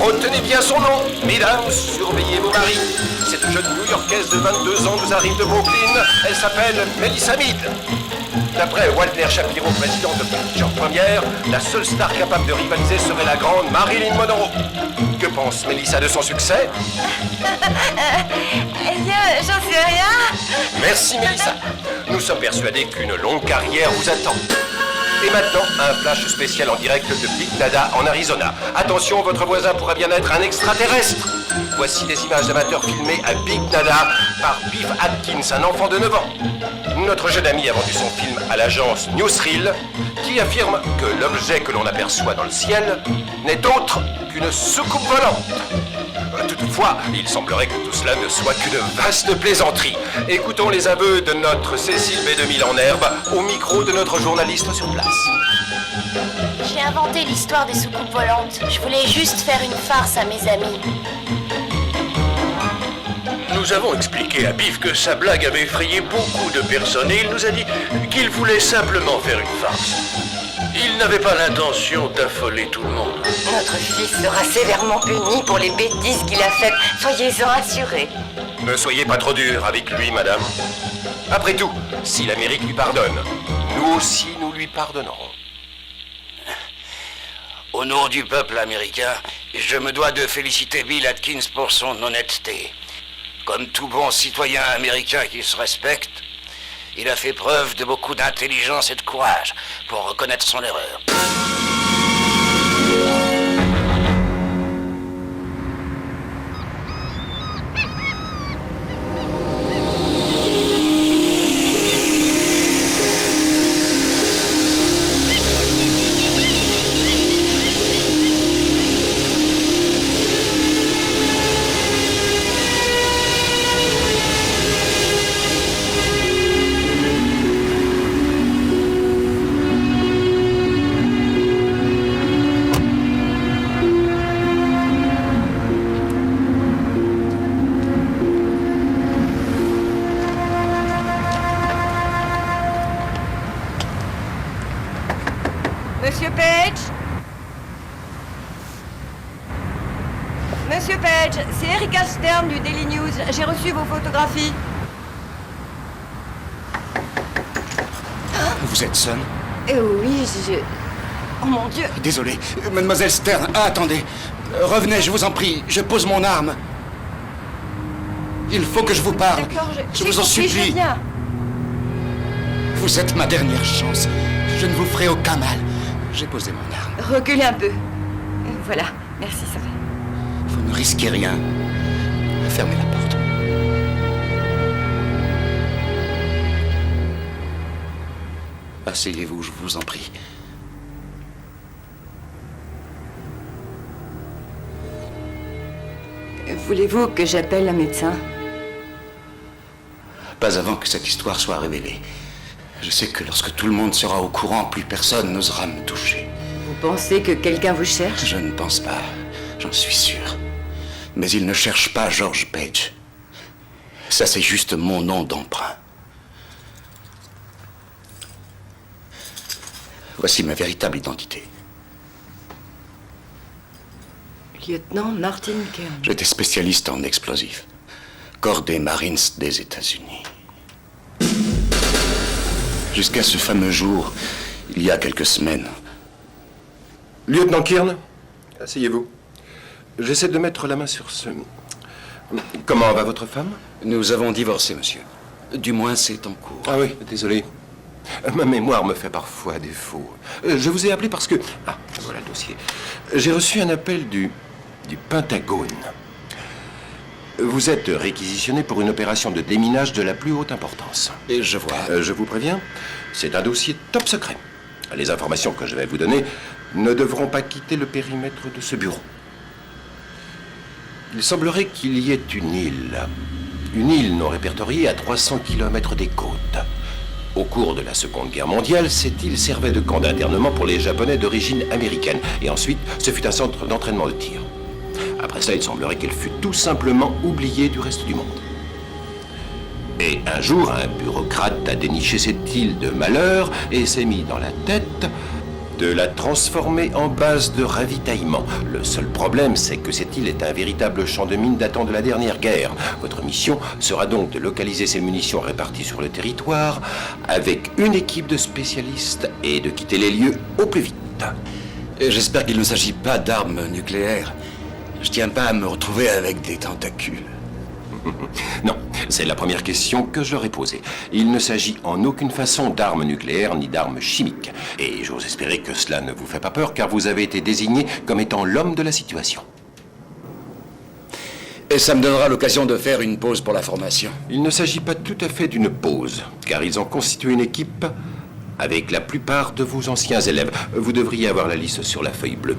Retenez bien son nom. Mesdames, surveillez vos maris. Cette jeune New-Yorkaise de 22 ans nous arrive de Brooklyn. Elle s'appelle Melissa Mead. D'après Walter Shapiro, président de Picture Première, la seule star capable de rivaliser serait la grande Marilyn Monroe. Que pense Melissa de son succès? J'en sais rien. Merci Melissa. Nous sommes persuadés qu'une longue carrière vous attend. Et maintenant, un flash spécial en direct de Big Dada en Arizona. Attention, votre voisin pourrait bien être un extraterrestre. Voici des images d'amateurs filmées à Big Dada par Biff Atkins, un enfant de 9 ans. Notre jeune ami a vendu son film à l'agence Newsreel, qui affirme que l'objet que l'on aperçoit dans le ciel n'est autre qu'une soucoupe volante. Toutefois, il semblerait que tout cela ne soit qu'une vaste plaisanterie. Écoutons les aveux de notre Cécile B2000 en herbe au micro de notre journaliste sur place. J'ai inventé l'histoire des soucoupes volantes. Je voulais juste faire une farce à mes amis. Nous avons expliqué à Biff que sa blague avait effrayé beaucoup de personnes et il nous a dit qu'il voulait simplement faire une farce. Il n'avait pas l'intention d'affoler tout le monde. Notre fils sera sévèrement puni pour les bêtises qu'il a faites. Soyez-en assurés. Ne soyez pas trop dur avec lui, madame. Après tout, si l'Amérique lui pardonne, nous aussi nous lui pardonnerons. Au nom du peuple américain, je me dois de féliciter Bill Atkins pour son honnêteté. Comme tout bon citoyen américain qui se respecte, il a fait preuve de beaucoup d'intelligence et de courage pour reconnaître son erreur. Monsieur Page? Monsieur Page, c'est Erika Stern du Daily News. J'ai reçu vos photographies. Vous êtes Son? Oui, Oh mon Dieu! Désolé. Mademoiselle Stern, attendez. Revenez, je vous en prie. Je pose mon arme. Il faut que je vous parle. D'accord, je vous en supplie. Je viens. Vous êtes ma dernière chance. Je ne vous ferai aucun mal. J'ai posé mon arme. Reculez un peu. Voilà, merci, ça va. Vous ne risquez rien. Fermez la porte. Asseyez-vous, je vous en prie. Voulez-vous que j'appelle un médecin? Pas avant que cette histoire soit révélée. Je sais que lorsque tout le monde sera au courant, plus personne n'osera me toucher. Vous pensez que quelqu'un vous cherche? Je ne pense pas, j'en suis sûr. Mais il ne cherche pas George Page. Ça, c'est juste mon nom d'emprunt. Voici ma véritable identité. Lieutenant Martin Kern. J'étais spécialiste en explosifs. Corps des Marines des États-Unis. Jusqu'à ce fameux jour, il y a quelques semaines. Lieutenant Kern, asseyez-vous. J'essaie de mettre la main sur ce... Comment va votre femme? Nous avons divorcé, monsieur. Du moins, c'est en cours. Ah oui, désolé. Ma mémoire me fait parfois défaut. Je vous ai appelé parce que... Ah, voilà le dossier. J'ai reçu un appel du Pentagone. Vous êtes réquisitionné pour une opération de déminage de la plus haute importance. Et je vois. Je vous préviens, c'est un dossier top secret. Les informations que je vais vous donner ne devront pas quitter le périmètre de ce bureau. Il semblerait qu'il y ait une île non répertoriée à 300 km des côtes. Au cours de la Seconde Guerre mondiale, cette île servait de camp d'internement pour les Japonais d'origine américaine. Et ensuite, ce fut un centre d'entraînement de tir. Après ça, il semblerait qu'elle fût tout simplement oubliée du reste du monde. Et un jour, un bureaucrate a déniché cette île de malheur et s'est mis dans la tête de la transformer en base de ravitaillement. Le seul problème, c'est que cette île est un véritable champ de mines datant de la dernière guerre. Votre mission sera donc de localiser ces munitions réparties sur le territoire avec une équipe de spécialistes et de quitter les lieux au plus vite. Et j'espère qu'il ne s'agit pas d'armes nucléaires. Je tiens pas à me retrouver avec des tentacules. Non, c'est la première question que je leur ai posée. Il ne s'agit en aucune façon d'armes nucléaires ni d'armes chimiques. Et j'ose espérer que cela ne vous fait pas peur, car vous avez été désigné comme étant l'homme de la situation. Et ça me donnera l'occasion de faire une pause pour la formation. Il ne s'agit pas tout à fait d'une pause, car ils ont constitué une équipe avec la plupart de vos anciens élèves. Vous devriez avoir la liste sur la feuille bleue.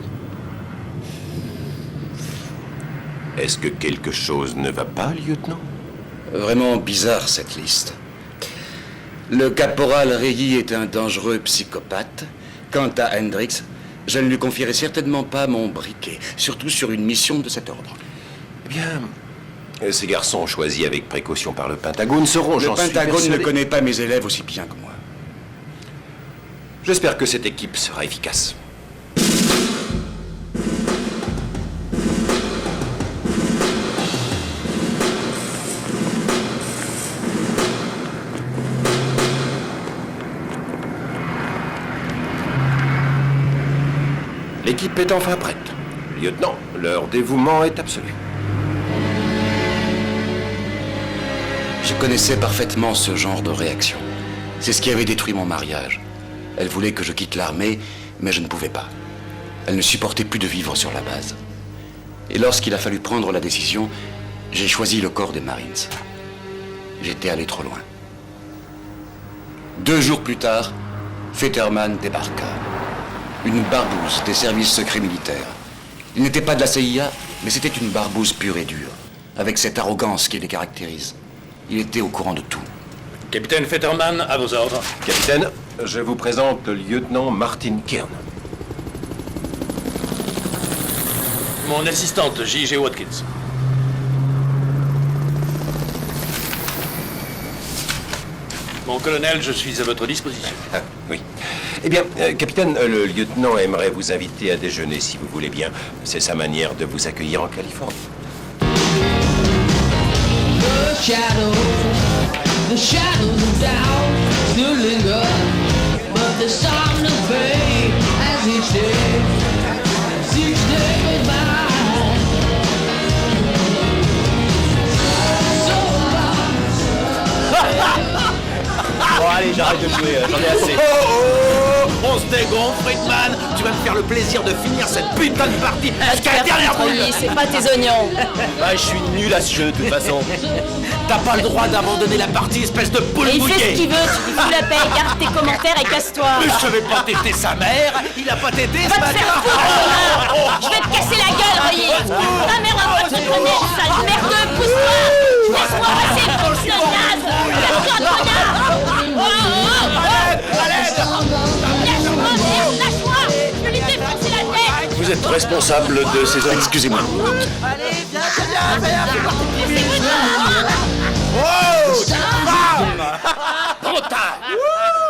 Est-ce que quelque chose ne va pas, lieutenant? Vraiment bizarre, cette liste. Le caporal Reilly est un dangereux psychopathe. Quant à Hendrix, je ne lui confierai certainement pas mon briquet, surtout sur une mission de cet ordre. Eh bien, ces garçons choisis avec précaution par le Pentagone seront, Le j'en suis Pentagone persuadé... ne connaît pas mes élèves aussi bien que moi. J'espère que cette équipe sera efficace. L'équipe est enfin prête. Lieutenant, leur dévouement est absolu. Je connaissais parfaitement ce genre de réaction. C'est ce qui avait détruit mon mariage. Elle voulait que je quitte l'armée, mais je ne pouvais pas. Elle ne supportait plus de vivre sur la base. Et lorsqu'il a fallu prendre la décision, j'ai choisi le corps des Marines. J'étais allé trop loin. 2 jours plus tard, Fetterman débarqua. Une barbouze des services secrets militaires. Il n'était pas de la CIA, mais c'était une barbouze pure et dure, avec cette arrogance qui les caractérise. Il était au courant de tout. Capitaine Fetterman, à vos ordres. Capitaine, je vous présente le lieutenant Martin Kern. Mon assistante, J.G. Watkins. Mon colonel, je suis à votre disposition. Ah, oui. Eh bien, capitaine, le lieutenant aimerait vous inviter à déjeuner, si vous voulez bien. C'est sa manière de vous accueillir en Californie. The shadows of doubt still linger, but there's time to fade as each day goes by. Bon allez, j'arrête de jouer, j'en ai assez. On se dégonfle, Friedman. Tu vas me faire le plaisir de finir cette putain de partie jusqu'à la dernière boule. C'est pas tes oignons. Bah je suis nul à ce jeu de toute façon. T'as pas le droit d'abandonner la partie, espèce de poule Et il fait ce mouillée. qu'il veut, tu lui fous la paix, garde tes commentaires et casse-toi. Mais je vais pas téter sa mère. Il a pas tété ce Va te faire matin. foutre, connard. Je vais te casser la gueule, Royer. Ta mère va pas te connaître, sale merdeux, pousse-toi. Laisse-moi passer, pousse le gaz. Casse-toi, connard. Lâche-moi, merde, lâche-moi. Je vais lui défoncer la tête. Vous êtes responsable de ces hommes. Excusez-moi.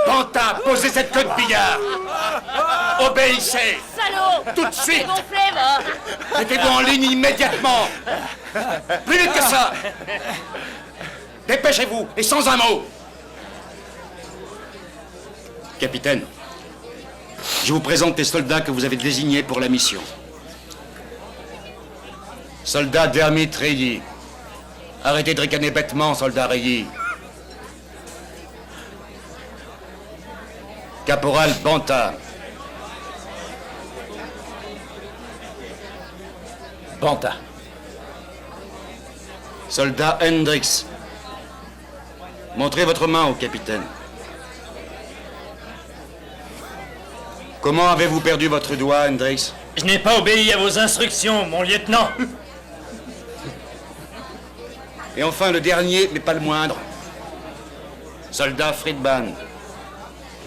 Panta, posez cette queue de billard. Obéissez. Salaud. Tout de suite. T'es gonflé, va. Mettez-vous en ligne immédiatement. Plus vite que ça. Dépêchez-vous et sans un mot. Capitaine, je vous présente les soldats que vous avez désignés pour la mission. Soldat Dermot Reilly. Arrêtez de ricaner bêtement, soldat Reilly. Caporal Banta. Banta. Soldat Hendrix. Montrez votre main au capitaine. Comment avez-vous perdu votre doigt, Hendrix? Je n'ai pas obéi à vos instructions, mon lieutenant. Et enfin, le dernier, mais pas le moindre. Soldat Friedman.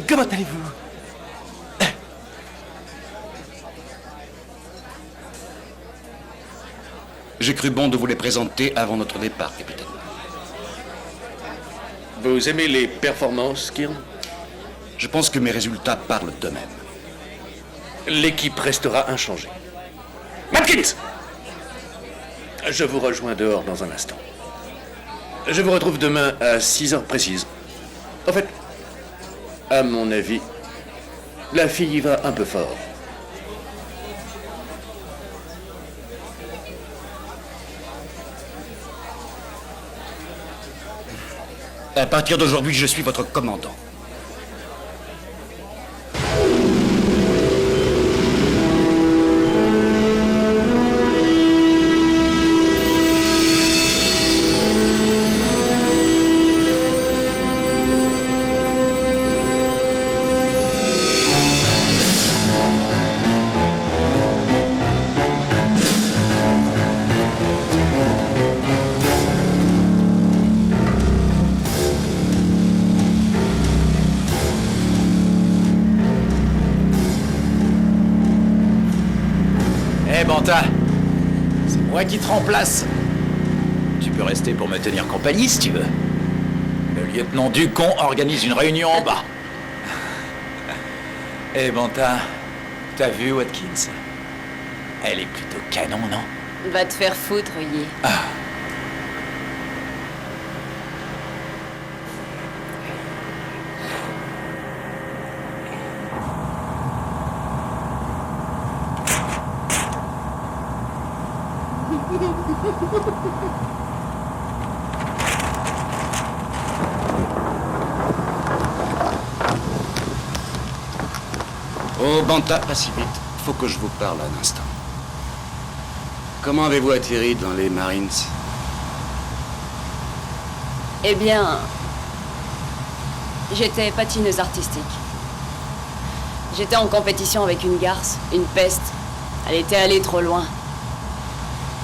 Comment allez-vous? J'ai cru bon de vous les présenter avant notre départ, capitaine. Vous aimez les performances, Kirn? Je pense que mes résultats parlent d'eux-mêmes. l'équipe restera inchangée. Matkins! Je vous rejoins dehors dans un instant. Je vous retrouve demain à 6 heures précises. En fait, à mon avis, la fille y va un peu fort. À partir d'aujourd'hui, je suis votre commandant. Banta, c'est moi qui te remplace. Tu peux rester pour me tenir compagnie si tu veux. Le lieutenant Ducon organise une réunion en bas. Banta, t'as vu Watkins? Elle est plutôt canon, non? Va te faire foutre, Yi. Oh, Banta, pas si vite. Faut que je vous parle un instant. Comment avez-vous atterri dans les Marines? Eh bien, j'étais patineuse artistique. J'étais en compétition avec une garce, une peste. Elle était allée trop loin.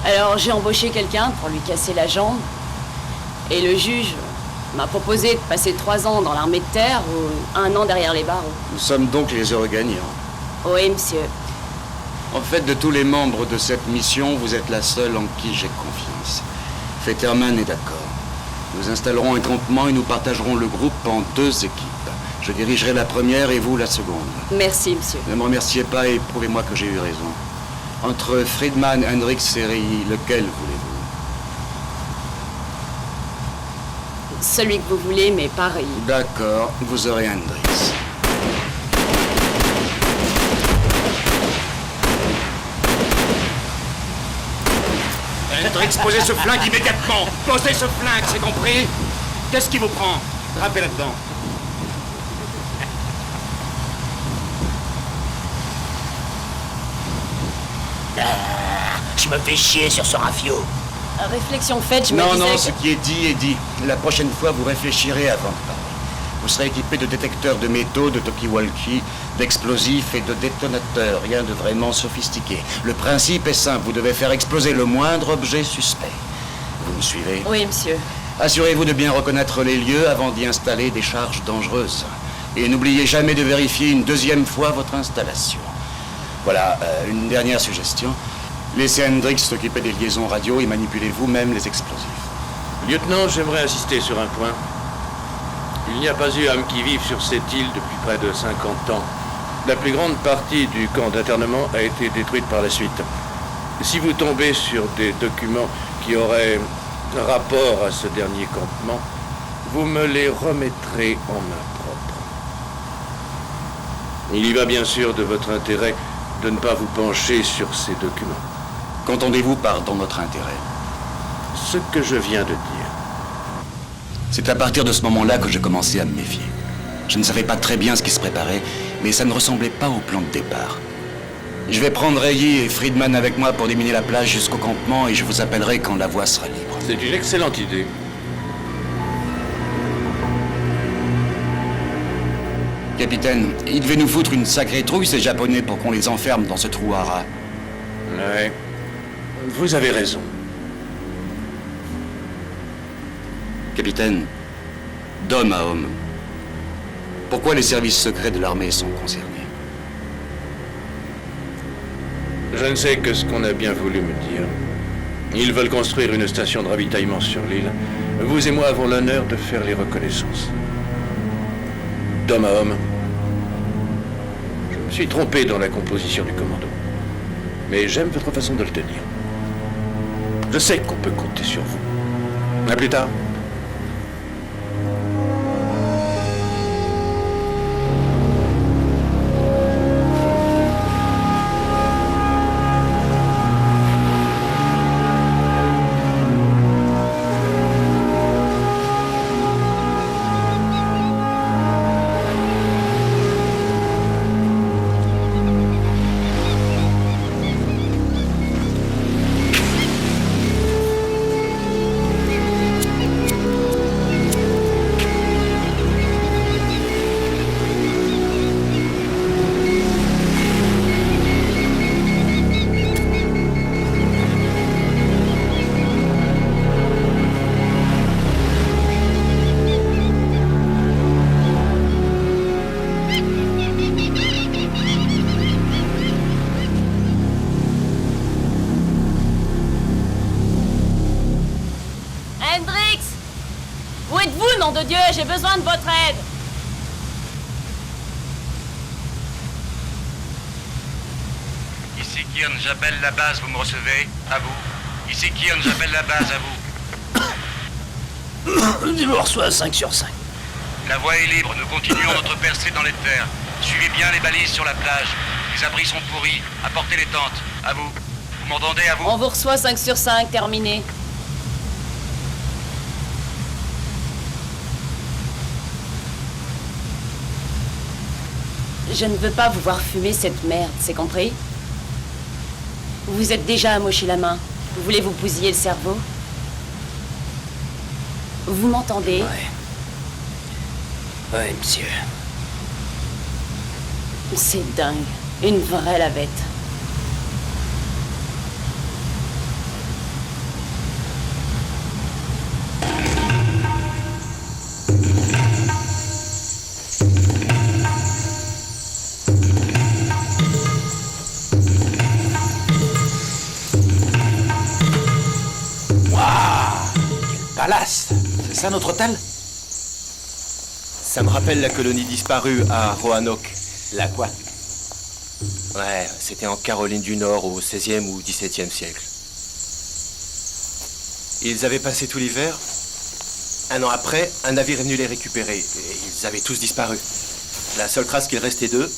Alors j'ai embauché quelqu'un pour lui casser la jambe. Et le juge m'a proposé de passer 3 ans dans l'armée de terre ou 1 an derrière les barreaux. Nous sommes donc les heureux gagnants. Oui, monsieur. En fait, de tous les membres de cette mission, vous êtes la seule en qui j'ai confiance. Fetterman est d'accord. Nous installerons un campement et nous partagerons le groupe en 2 équipes. Je dirigerai la première et vous la seconde. Merci, monsieur. Ne me remerciez pas et prouvez-moi que j'ai eu raison. Entre Friedman, Hendricks et Reilly, lequel voulez-vous? Celui que vous voulez, mais pareil. D'accord, vous aurez Hendricks. Hendricks, posez ce flingue immédiatement! Posez ce flingue, c'est compris? Qu'est-ce qui vous prend? Grimpez là-dedans. Je me fais chier sur ce rafio. Réflexion faite, je me Non, disais non, que... ce qui est dit est dit. La prochaine fois, vous réfléchirez avant de parler. Vous serez équipé de détecteurs de métaux, de talkie-walkie, d'explosifs et de détonateurs. Rien de vraiment sophistiqué. Le principe est simple. Vous devez faire exploser le moindre objet suspect. Vous me suivez? Oui, monsieur. Assurez-vous de bien reconnaître les lieux avant d'y installer des charges dangereuses. Et n'oubliez jamais de vérifier une 2e fois votre installation. Voilà, une dernière suggestion. Laissez Hendricks s'occuper des liaisons radio et manipulez vous-même les explosifs. Lieutenant, j'aimerais insister sur un point. Il n'y a pas eu âme qui vive sur cette île depuis près de 50 ans. La plus grande partie du camp d'internement a été détruite par la suite. Si vous tombez sur des documents qui auraient rapport à ce dernier campement, vous me les remettrez en main propre. Il y va bien sûr de votre intérêt de ne pas vous pencher sur ces documents. Qu'entendez-vous par dans notre intérêt? Ce que je viens de dire. C'est à partir de ce moment-là que j'ai commencé à me méfier. Je ne savais pas très bien ce qui se préparait, mais ça ne ressemblait pas au plan de départ. Je vais prendre Reilly et Friedman avec moi pour déminer la plage jusqu'au campement et je vous appellerai quand la voie sera libre. C'est une excellente idée. Capitaine, ils devaient nous foutre une sacrée trouille, ces Japonais, pour qu'on les enferme dans ce trou à rats. Ouais. Vous avez raison. Capitaine, d'homme à homme, pourquoi les services secrets de l'armée sont concernés? Je ne sais que ce qu'on a bien voulu me dire. Ils veulent construire une station de ravitaillement sur l'île. Vous et moi avons l'honneur de faire les reconnaissances. D'homme à homme, je me suis trompé dans la composition du commando. Mais j'aime votre façon de le tenir. Je sais qu'on peut compter sur vous. À plus tard. de Dieu, j'ai besoin de votre aide. Ici Kieran, j'appelle la base, vous me recevez? À vous. Ici Kieran, j'appelle la base, à vous. Je vous reçois 5 sur 5. La voie est libre, nous continuons notre percée dans les terres. Suivez bien les balises sur la plage. Les abris sont pourris. Apportez les tentes. À vous. Vous m'entendez, à vous? On vous reçoit 5 sur 5, terminé. Je ne veux pas vous voir fumer cette merde, c'est compris? Vous vous êtes déjà amoché la main. Vous voulez vous bousiller le cerveau? Vous m'entendez? Ouais, monsieur. C'est dingue. Une vraie lavette. Palace, c'est ça notre hôtel? Ça me rappelle la colonie disparue à Roanoke. La quoi? Ouais, c'était en Caroline du Nord au XVIe ou XVIIe siècle. Ils avaient passé tout l'hiver. Un an après, un navire est venu les récupérer. Et ils avaient tous disparu. La seule trace qu'il restait d'eux,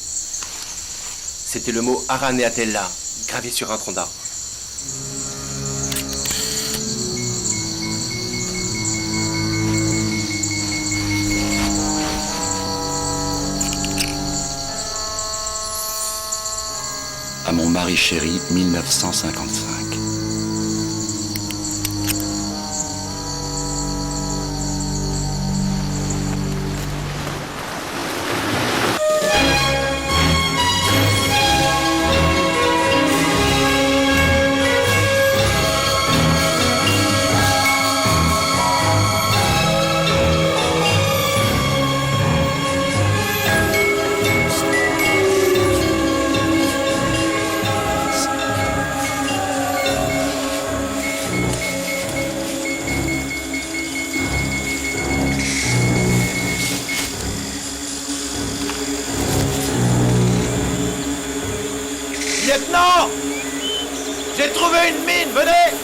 c'était le mot Araneatella, gravé sur un tronc d'arbre. À mon mari chéri, 1955. Lieutenant! J'ai trouvé une mine, venez!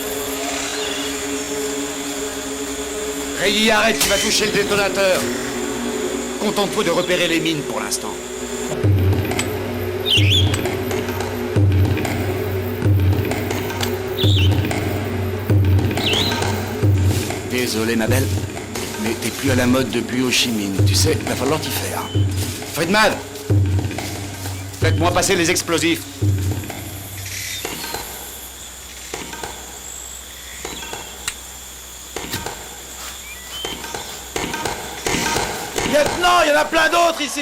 Rayy, arrête, tu vas toucher le détonateur. Contente-toi de repérer les mines pour l'instant. Désolé, ma belle, mais t'es plus à la mode depuis Ho Chi Minh. Tu sais, il va falloir t'y faire. Friedman! Faites-moi passer les explosifs. Lieutenant, il y en a plein d'autres ici!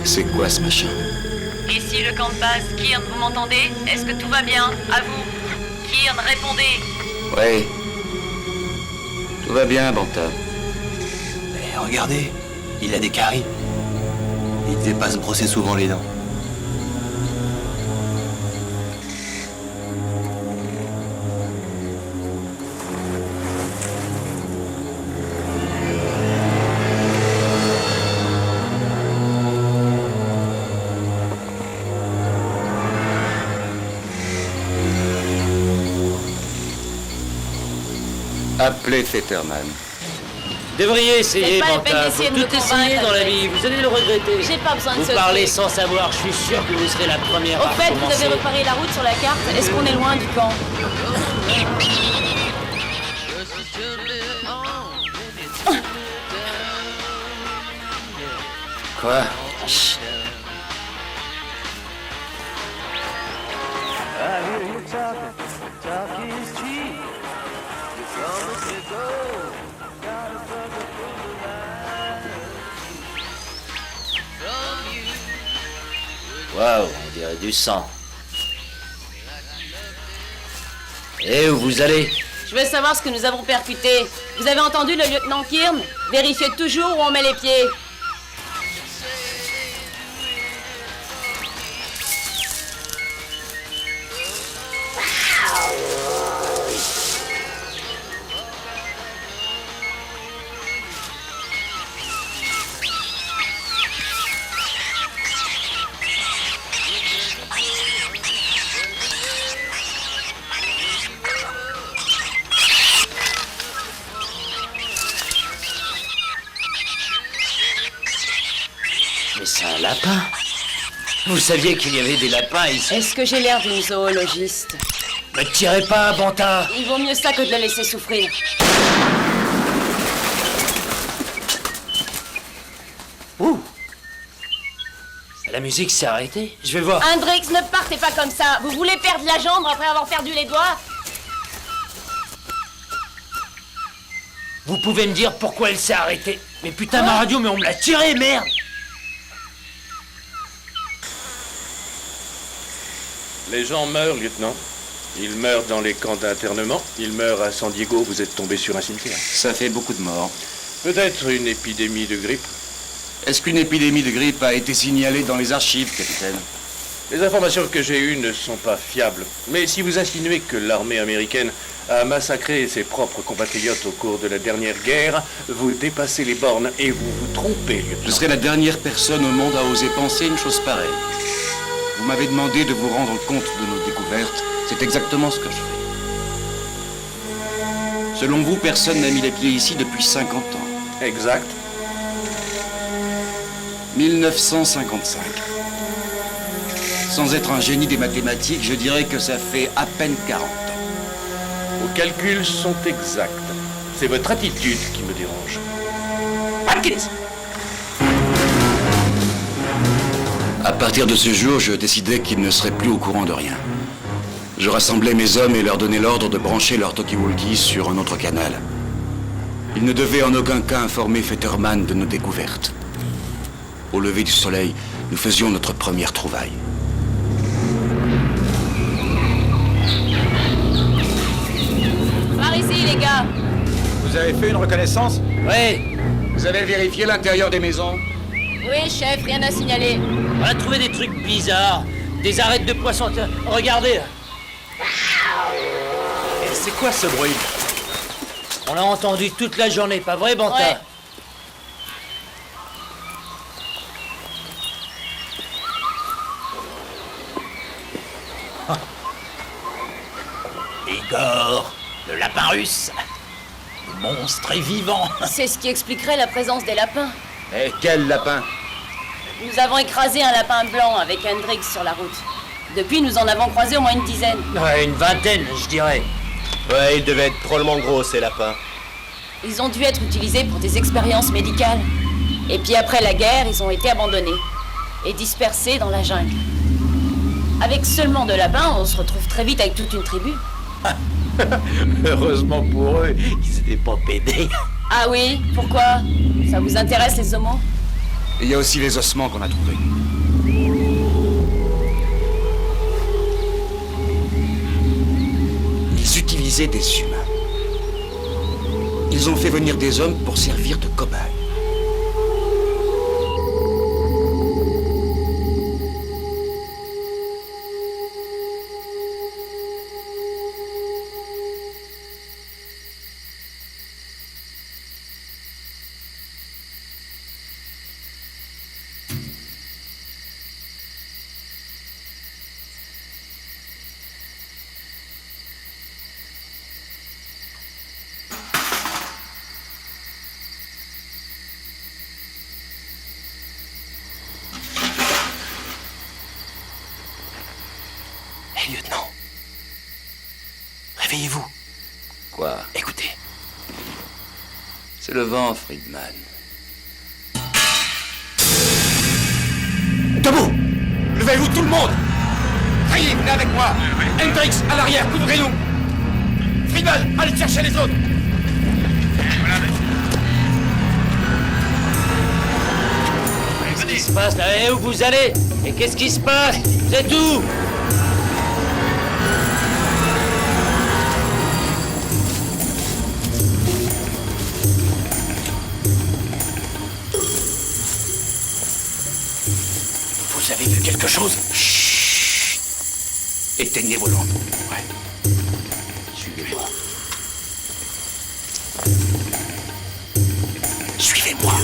C'est quoi ce machin? Ici le camp de base. Kieran, vous m'entendez? Est-ce que tout va bien? À vous. Kieran, répondez. Ouais, va bien, Banta. Mais regardez, il a des caries. Il devait pas se brosser souvent les dents. Appelez Fetterman. Devriez essayer, C'est pas la peine Banta. d'essayer Faut de me tout essayer convaincre, dans la André. vie. Vous allez le regretter. J'ai pas besoin de Vous ce parlez truc. sans savoir. Je suis sûr que vous serez la première Au à fait, vous recommencer. avez reparé la route sur la carte. Est-ce qu'on est loin du camp? Quoi? Chut. Waouh, on dirait du sang. Et où vous allez? Je veux savoir ce que nous avons percuté. Vous avez entendu le lieutenant Kirn? Vérifiez toujours où on met les pieds. Mais c'est un lapin. Vous saviez qu'il y avait des lapins ici? Est-ce que j'ai l'air d'une zoologiste? Ne tirez pas, Banta. Il vaut mieux ça que de le laisser souffrir. Ouh. La musique s'est arrêtée. Je vais voir. Hendrix, ne partez pas comme ça. Vous voulez perdre la jambe après avoir perdu les doigts? Vous pouvez me dire pourquoi elle s'est arrêtée? Mais putain, ma radio, mais on me l'a tirée, merde! Les gens meurent, lieutenant. Ils meurent dans les camps d'internement. Ils meurent à San Diego. Vous êtes tombé sur un cimetière. Ça fait beaucoup de morts. Peut-être une épidémie de grippe. Est-ce qu'une épidémie de grippe a été signalée dans les archives, capitaine? Les informations que j'ai eues ne sont pas fiables. Mais si vous insinuez que l'armée américaine a massacré ses propres compatriotes au cours de la dernière guerre, vous dépassez les bornes et vous vous trompez, lieutenant. Je serai la dernière personne au monde à oser penser une chose pareille. Vous m'avez demandé de vous rendre compte de nos découvertes. C'est exactement ce que je fais. Selon vous, personne n'a mis les pieds ici depuis 50 ans. Exact. 1955. Sans être un génie des mathématiques, je dirais que ça fait à peine 40 ans. Vos calculs sont exacts. C'est votre attitude qui me dérange. Atkins! À partir de ce jour, je décidai qu'ils ne seraient plus au courant de rien. Je rassemblai mes hommes et leur donnai l'ordre de brancher leur talkie-walkie sur un autre canal. Ils ne devaient en aucun cas informer Fetterman de nos découvertes. Au lever du soleil, nous faisions notre première trouvaille. Par ici, les gars. Vous avez fait une reconnaissance? Oui, Vous avez vérifié l'intérieur des maisons? Oui, chef, rien à signaler. on a trouvé des trucs bizarres. Des arêtes de poissons. Regardez. Et c'est quoi ce bruit? On l'a entendu toute la journée, pas vrai, Banta? Ouais. Igor, le lapin russe. Le monstre est vivant. C'est ce qui expliquerait la présence des lapins. Eh, quel lapin? Nous avons écrasé un lapin blanc avec Hendrix sur la route. Depuis, nous en avons croisé au moins une dizaine. Ouais, une vingtaine, je dirais. Ouais, ils devaient être drôlement gros, ces lapins. Ils ont dû être utilisés pour des expériences médicales. Et puis après la guerre, ils ont été abandonnés et dispersés dans la jungle. Avec seulement 2 lapins, on se retrouve très vite avec toute une tribu. Heureusement pour eux, ils étaient pas pédés. Ah oui, pourquoi? Ça vous intéresse les homos? Et il y a aussi les ossements qu'on a trouvés. Ils utilisaient des humains. Ils ont fait venir des hommes pour servir de cobayes. Lieutenant. Réveillez-vous. Quoi? Écoutez. C'est le vent, Friedman. Debout! Levez-vous tout le monde! Rayez, venez avec moi! Hendrix, à l'arrière, couvrez-nous! Friedman, allez chercher les autres! Qu'est-ce qui se passe là? Eh, où vous allez? Et qu'est-ce qui se passe? Vous êtes où? Vous avez vu quelque chose? Chut! Éteignez vos lampes. Ouais. Suivez-moi. Suivez-moi.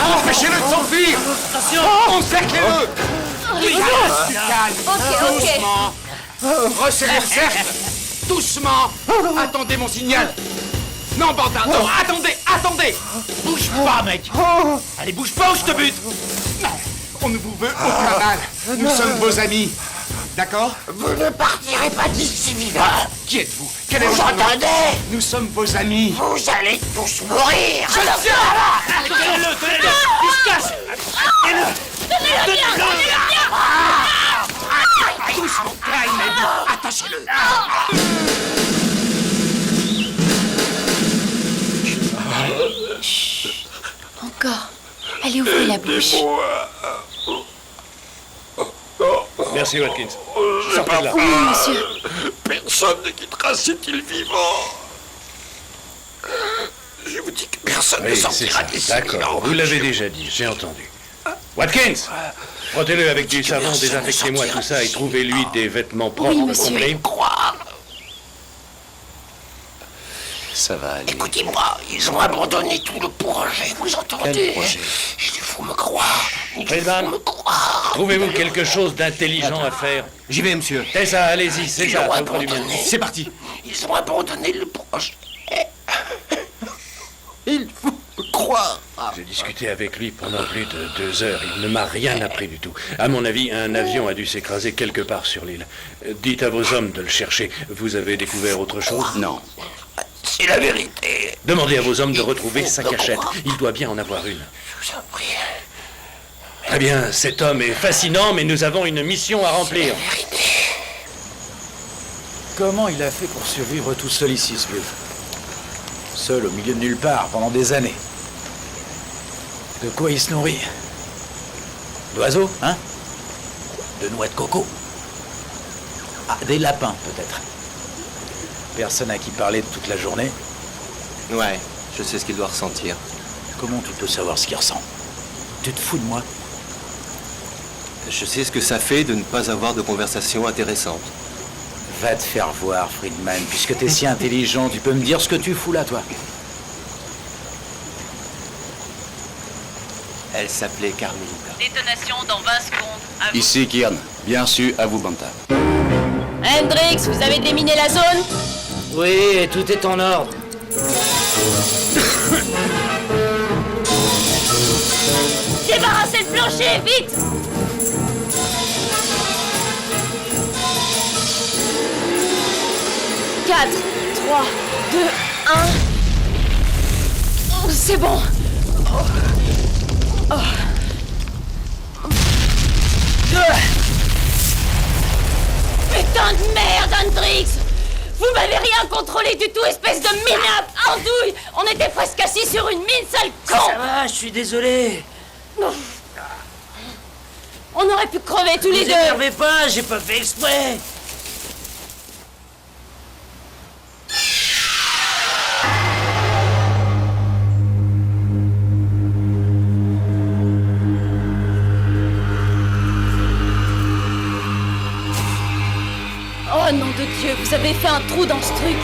Empêchez-le de s'enfuir! Attention! Encerclez-le! Oui, calme! Ok. Doucement! Resserrez le cercle! Doucement! Attendez mon signal! Non, bâtard! Non, attendez! Bouge pas, mec! Allez, bouge pas ou je te bute! On ne vous veut aucun mal. Nous sommes vos amis. D'accord? Vous ne partirez pas d'ici vivant. Qui êtes-vous? Quel est votre nom? Nous sommes vos amis. Vous allez tous mourir. Je le sais. Tenez-le! Il se cache! Tenez-le! Doucement, calmez-vous. Attachez-le. Encore. Allez, ouvrez la bouche. Merci, Watkins. Je Sortez de là. Oui, monsieur. Personne ne quittera cette île vivant. Je vous dis que personne ne Oui, c'est sortira ça. d'ici. D'accord, vous l'avez déjà dit, j'ai entendu. Watkins, frottez-le avec du savon, désinfectez-moi tout ça et trouvez-lui des vêtements propres. Oui, monsieur. Compris? Ça va aller. Écoutez-moi, ils ont abandonné tout le projet, vous entendez? Quel projet? Il faut me croire. Friedman, trouvez-vous quelque chose d'intelligent à faire? J'y vais, monsieur. C'est ça, allez-y, c'est Ils ça, l'ont ça vous fera du bien. abandonné. C'est parti. Ils ont abandonné le projet. Il faut me croire. J'ai discuté avec lui pendant plus de 2 heures. Il ne m'a rien appris du tout. À mon avis, un avion a dû s'écraser quelque part sur l'île. Dites à vos hommes de le chercher. Vous avez découvert autre chose? Non. C'est la vérité. Demandez à vos hommes de retrouver sa cachette. Il doit bien en avoir une. Je vous en prie. Très bien, cet homme est fascinant, mais nous avons une mission à remplir. Comment il a fait pour survivre tout seul ici, ce vieux? Seul au milieu de nulle part, pendant des années. De quoi il se nourrit? D'oiseaux, hein? De noix de coco? Ah, des lapins, peut-être. Personne à qui parler toute la journée. Ouais, je sais ce qu'il doit ressentir. Comment tu peux savoir ce qu'il ressent? Tu te fous de moi? Je sais ce que ça fait de ne pas avoir de conversation intéressante. Va te faire voir, Friedman. Puisque t'es si intelligent, tu peux me dire ce que tu fous là, toi? Elle s'appelait Carmelita. Détonation dans 20 secondes. À vous. Ici, Kiern. Bien su, à vous, Banta. Hendrix, vous avez déminé la zone? Oui, tout est en ordre. Débarrassez le plancher, vite! Quatre, 3, 2, 1. C'est bon. Putain de merde, Hendrix! Vous m'avez rien contrôlé du tout, espèce de minable andouille. On était presque assis sur une mine, sale con. Ça va, je suis désolé. On aurait pu crever tous les deux. Ne vous énervez pas, j'ai pas fait exprès. Oh nom de Dieu, vous avez fait un trou dans ce truc.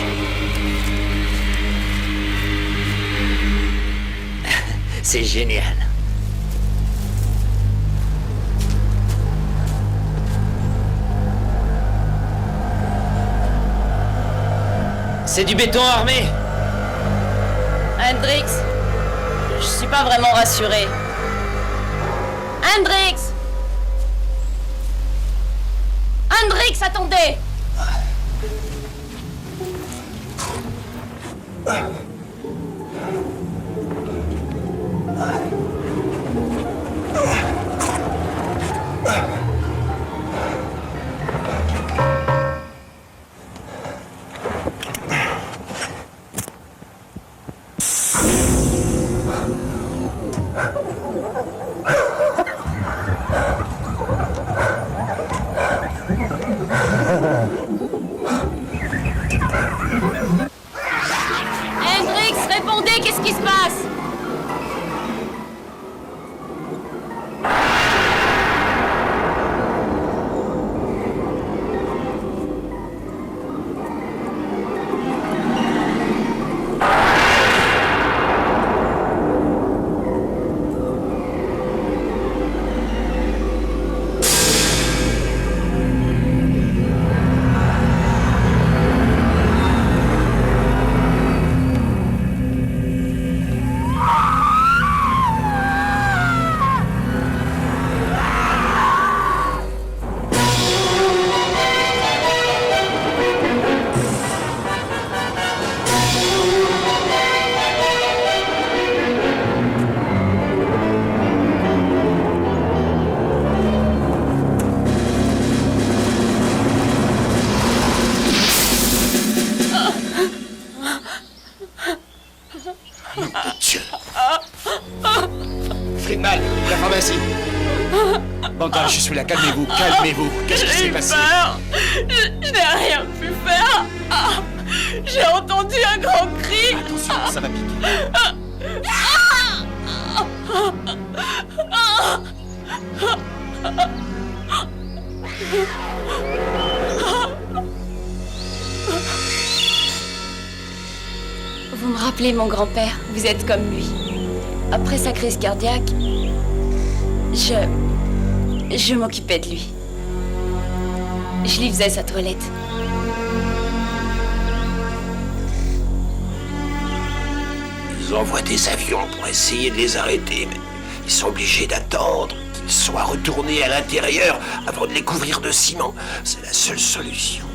C'est génial. C'est du béton armé. Hendrix, je suis pas vraiment rassuré. Hendrix! Hendrix, attendez! Hendrix, répondez, qu'est-ce qui se passe? Friedman, la pharmacie. Bancal, je suis là, calmez-vous, calmez-vous. Qu'est-ce qui s'est passé? Je n'ai rien pu faire. J'ai entendu un grand cri. Attention, ça va piquer. Vous me rappelez mon grand-père, vous êtes comme lui. Après sa crise cardiaque, je m'occupais de lui. Je lui faisais sa toilette. Ils envoient des avions pour essayer de les arrêter, mais ils sont obligés d'attendre qu'ils soient retournés à l'intérieur avant de les couvrir de ciment. C'est la seule solution.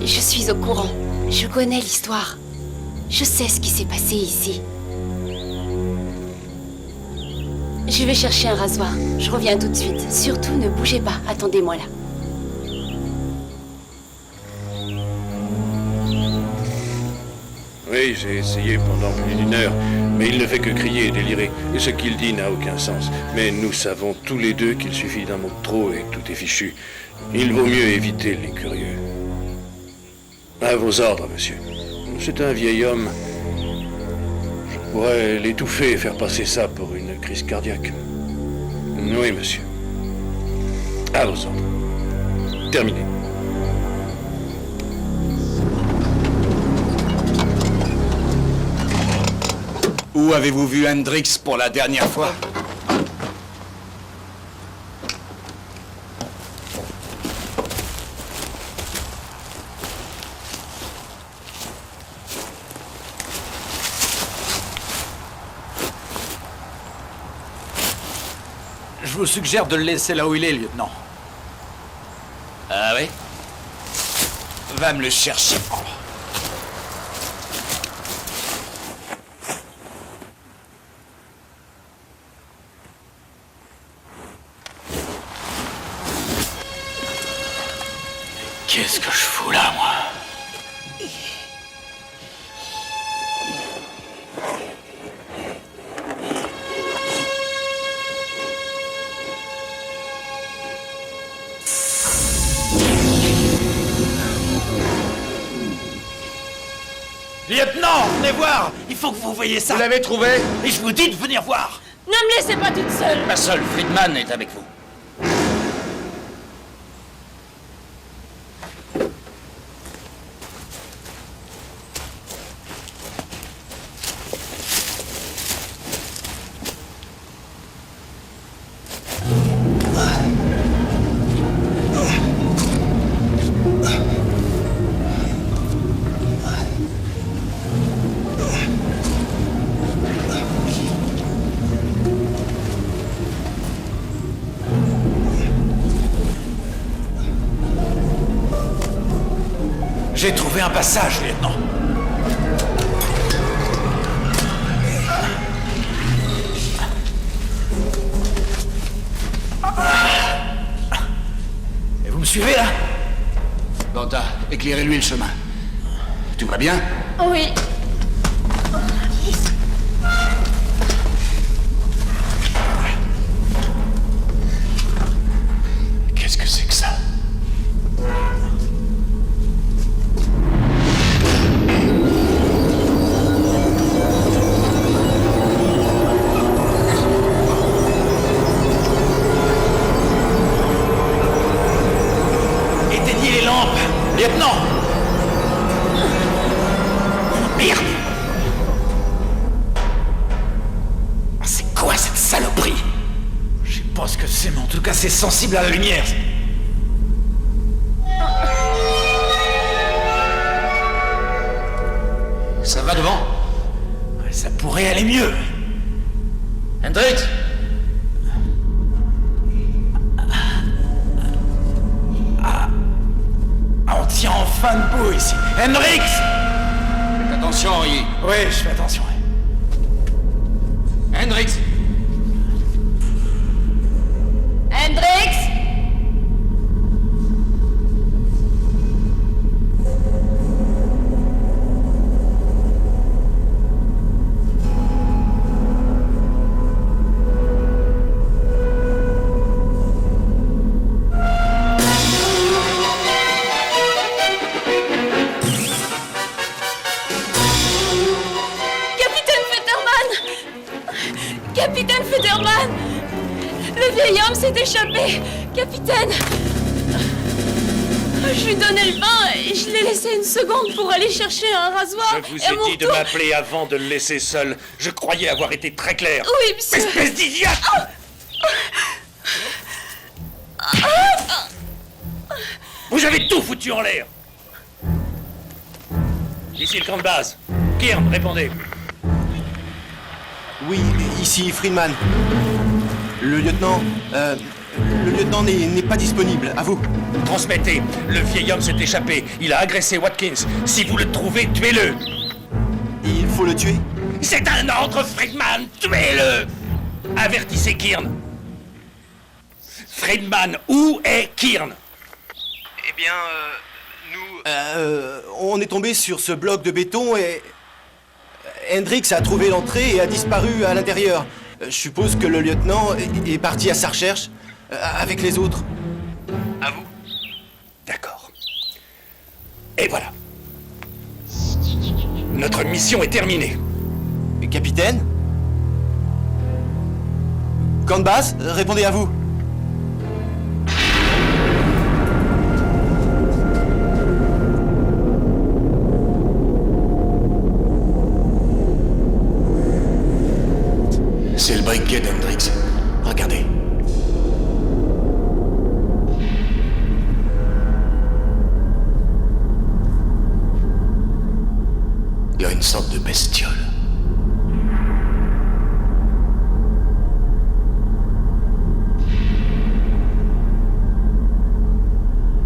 Je suis au courant. Je connais l'histoire. Je sais ce qui s'est passé ici. Je vais chercher un rasoir. Je reviens tout de suite. Surtout, ne bougez pas. Attendez-moi là. Oui, j'ai essayé pendant plus d'une heure, mais il ne fait que crier et délirer. Et ce qu'il dit n'a aucun sens. Mais nous savons tous les deux qu'il suffit d'un mot de trop et que tout est fichu. Il vaut mieux éviter les curieux. À vos ordres, monsieur. C'est un vieil homme. Je pourrais l'étouffer et faire passer ça pour une crise cardiaque. Oui, monsieur. À vos ordres. Terminé. Où avez-vous vu Hendrix pour la dernière fois? Je vous suggère de le laisser là où il est, lieutenant. Ah oui? Va me le chercher. Qu'est-ce que je fous là? Lieutenant, venez voir. Il faut que vous voyez ça. Vous l'avez trouvé? Et je vous dis de venir voir. Ne me laissez pas toute seule. Pas seul, Friedman est avec vous. J'ai trouvé un passage, lieutenant. Et vous me suivez, là? Banta, éclairez-lui le chemin. Tout va bien? Oui. Qu'est-ce que c'est que ça? Éteignez les lampes, lieutenant! Merde! C'est quoi cette saloperie? Je sais pas ce que c'est, mais en tout cas c'est sensible à la lumière. Ça va devant? Ça pourrait aller mieux. Hendrix? On tient enfin debout ici. Hendrix! Faites attention, Henri. Oui, je fais attention. Hendrix! Hendrix! Capitaine Fetterman! Capitaine Fetterman! Le vieil homme s'est échappé! Capitaine! Je lui donnais le pain et je l'ai laissé une seconde pour aller chercher un rasoir. Je vous et à mon ai dit de retour- m'appeler avant de le laisser seul. Je croyais avoir été très clair. Oui, monsieur. Espèce d'idiote! Vous avez tout foutu en l'air! Ici le camp de base. Kirn, répondez. Oui, ici Friedman. Le lieutenant n'est pas disponible. À vous. Transmettez. Le vieil homme s'est échappé. Il a agressé Watkins. Si vous le trouvez, tuez-le. Il faut le tuer? C'est un ordre, Friedman. Tuez-le. Avertissez Kirn. Friedman, où est Kirn? Eh bien, nous... On est tombé sur ce bloc de béton et... Hendrix a trouvé l'entrée et a disparu à l'intérieur. Je suppose que le lieutenant est parti à sa recherche, avec les autres. À vous. D'accord. Et voilà. Notre mission est terminée. Capitaine? Camp de base, répondez à vous. C'est le briquet d'Hendrix. Regardez. Il y a une sorte de bestiole.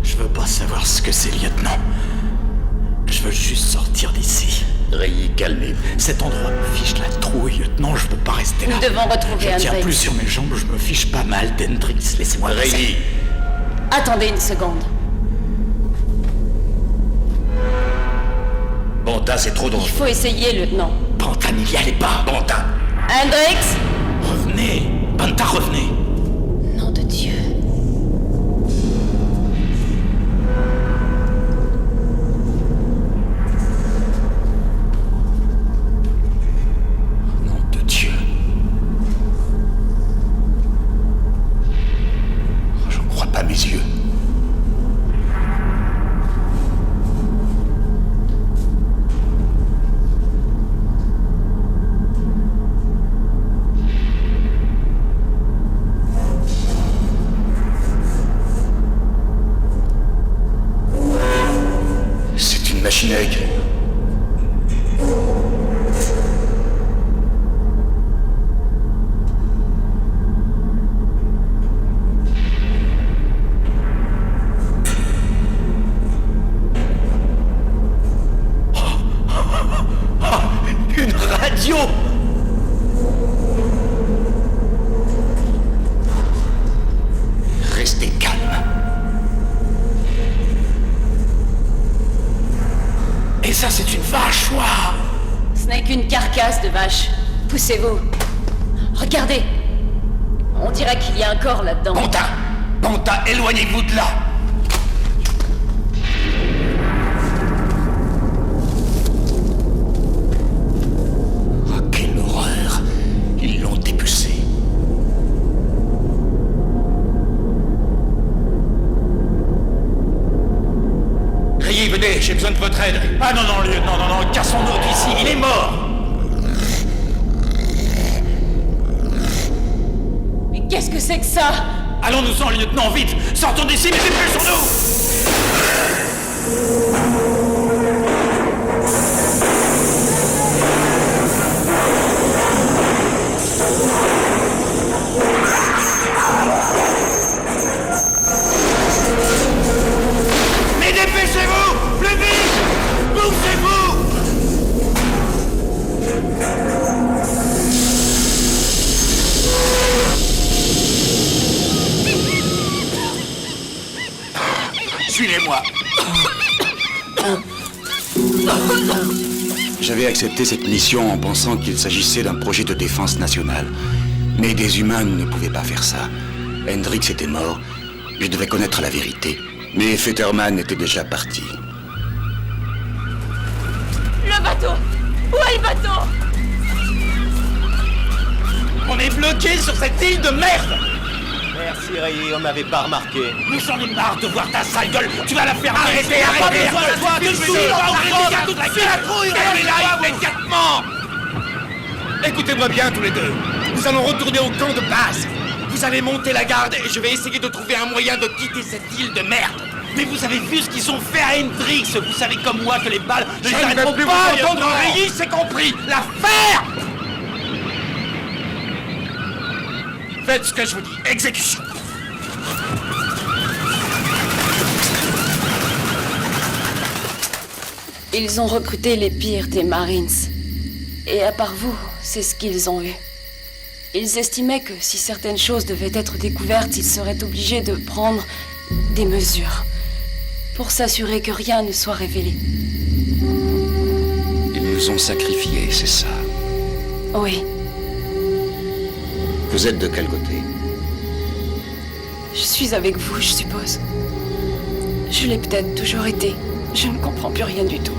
Je veux pas savoir ce que c'est, lieutenant. Je veux juste sortir d'ici. Rayé, calmez-vous. Cet endroit me fiche la trouille, lieutenant. Je peux pas rester là. Nous devons retrouver Je tiens Hendrix. plus sur mes jambes. Je me fiche pas mal d'Hendrix. Laissez-moi passer. Rayé. Attendez une seconde. Banta, c'est trop Il dangereux. faut essayer, lieutenant. Banta, n'y allez pas. Banta. Hendrix! Revenez. Banta, revenez. Nom de Dieu. machine à écrire. Une radio! Restez calme. Et ça, c'est une vache, waouh! Ce n'est qu'une carcasse de vache. Poussez-vous. Regardez. On dirait qu'il y a un corps là-dedans. Bonta, éloignez-vous de là! Ah, quelle horreur! Ils l'ont dépecé. Rayé, venez, j'ai besoin de votre aide. Ah non, lieutenant, non, cassons-nous d'ici, il est mort! Mais qu'est-ce que c'est que ça? Allons-nous-en, lieutenant, vite! Sortons d'ici, mais dépêchons-nous! Mais dépêchez-vous! Plus vite! Poussez-vous! Suivez-moi. J'avais accepté cette mission en pensant qu'il s'agissait d'un projet de défense nationale. Mais des humains ne pouvaient pas faire ça. Hendrix était mort. Je devais connaître la vérité. Mais Fetterman était déjà parti. Le bateau! Où est le bateau? On est bloqué sur cette île de merde! Merci Rayé, on m'avait pas remarqué. Nous j'en ai marre de voir ta sale gueule. Tu vas la faire arrêter, Pas besoin de toi, de tout, la trouille, là immédiatement. Écoutez-moi bien tous les deux. Nous allons retourner au camp de base. Vous allez monter la garde et je vais essayer de trouver un moyen de quitter cette île de merde. Mais vous avez vu ce qu'ils ont fait à Hendrix. Vous savez comme moi que les balles ne les arrêteront plus pas. Entendre Rayé, c'est compris. La faire. Faites ce que je vous dis. Exécution. Ils ont recruté les pires des Marines. Et à part vous, c'est ce qu'ils ont eu. Ils estimaient que si certaines choses devaient être découvertes, ils seraient obligés de prendre des mesures pour s'assurer que rien ne soit révélé. Ils nous ont sacrifiés, c'est ça. Oui. Vous êtes de quel côté? Je suis avec vous, je suppose. Je l'ai peut-être toujours été. Je ne comprends plus rien du tout.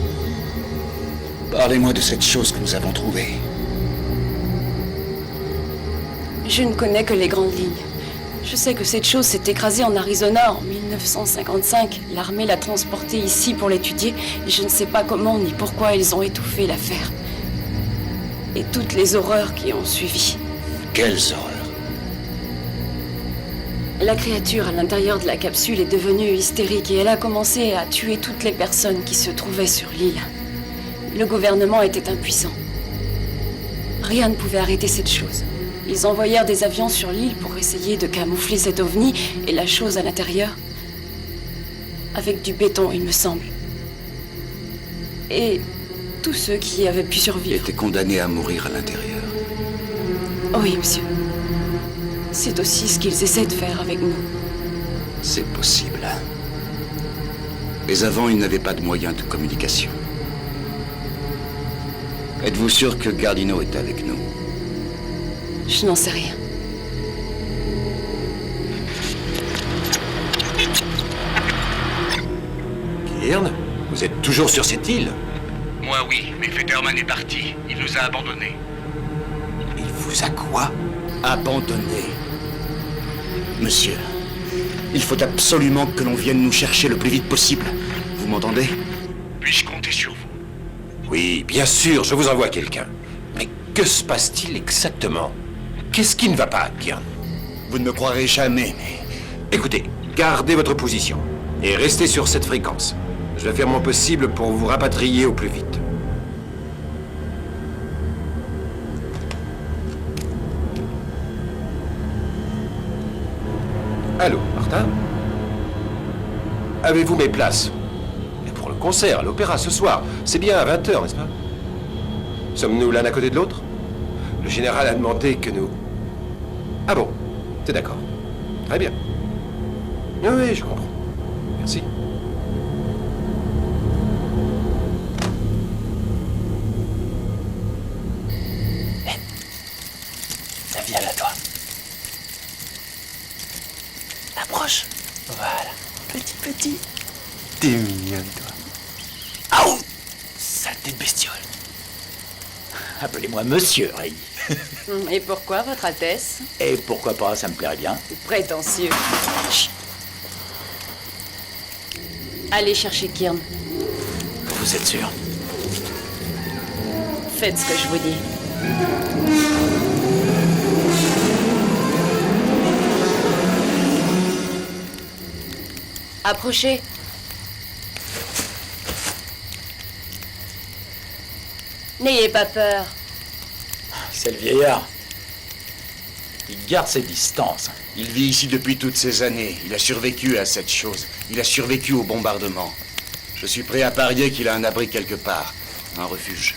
Parlez-moi de cette chose que nous avons trouvée. Je ne connais que les grandes lignes. Je sais que cette chose s'est écrasée en Arizona en 1955. L'armée l'a transportée ici pour l'étudier. Et je ne sais pas comment ni pourquoi ils ont étouffé l'affaire. Et toutes les horreurs qui ont suivi. Quelles horreurs? La créature à l'intérieur de la capsule est devenue hystérique et elle a commencé à tuer toutes les personnes qui se trouvaient sur l'île. Le gouvernement était impuissant. Rien ne pouvait arrêter cette chose. Ils envoyèrent des avions sur l'île pour essayer de camoufler cet ovni et la chose à l'intérieur. Avec du béton, il me semble. Et tous ceux qui avaient pu survivre étaient condamnés à mourir à l'intérieur. Oui, monsieur. C'est aussi ce qu'ils essaient de faire avec nous. C'est possible. Mais avant, ils n'avaient pas de moyens de communication. Êtes-vous sûr que Gardino est avec nous? Je n'en sais rien. Kirn, vous êtes toujours sur cette île? Moi oui, mais Fetterman est parti. Il nous a abandonnés. Il vous a quoi? Abandonné. Monsieur, il faut absolument que l'on vienne nous chercher le plus vite possible. Vous m'entendez? Puis-je compter sur vous? Oui, bien sûr, je vous envoie quelqu'un. Mais que se passe-t-il exactement? Qu'est-ce qui ne va pas, Kirn? Vous ne me croirez jamais, mais... Écoutez, gardez votre position et restez sur cette fréquence. Je vais faire mon possible pour vous rapatrier au plus vite. Allô, Martin? Avez-vous mes places? Et pour le concert, à l'opéra ce soir, c'est bien à 20h, n'est-ce pas? Sommes-nous l'un à côté de l'autre? Le général a demandé que nous... Ah bon, c'est d'accord. Très bien. Oui, je comprends. Merci. Viens là, toi. Approche. Voilà. Petit. T'es mignonne, toi. Aouh! Saleté de bestiole. Appelez-moi Monsieur Ray. Et pourquoi, Votre Altesse? Et pourquoi pas, ça me plairait bien. Prétentieux. Chut. Allez chercher Kirn. Vous êtes sûr? Faites ce que je vous dis. Approchez. N'ayez pas peur. C'est le vieillard. Il garde ses distances. Il vit ici depuis toutes ces années. Il a survécu à cette chose. Il a survécu au bombardement. Je suis prêt à parier qu'il a un abri quelque part. Un refuge.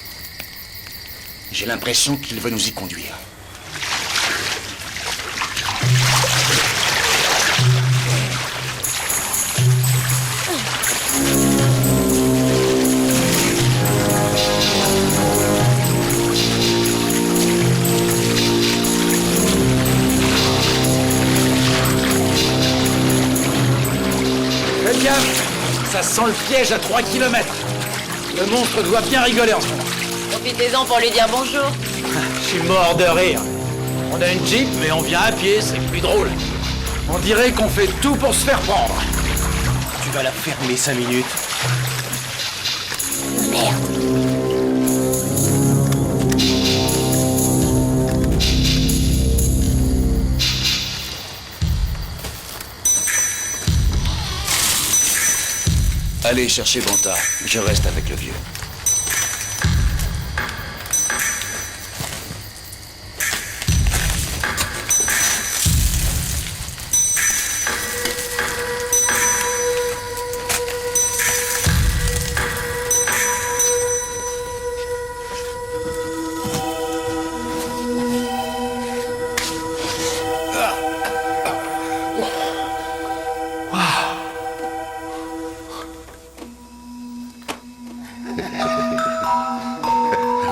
J'ai l'impression qu'il veut nous y conduire. Faites gaffe! Ça sent le piège à 3 km. Le monstre doit bien rigoler en ce moment. Profitez-en pour lui dire bonjour. Je suis mort de rire. On a une Jeep, mais on vient à pied, c'est plus drôle. On dirait qu'on fait tout pour se faire prendre. Tu vas la fermer 5 minutes. Allez chercher Banta. Je reste avec le vieux.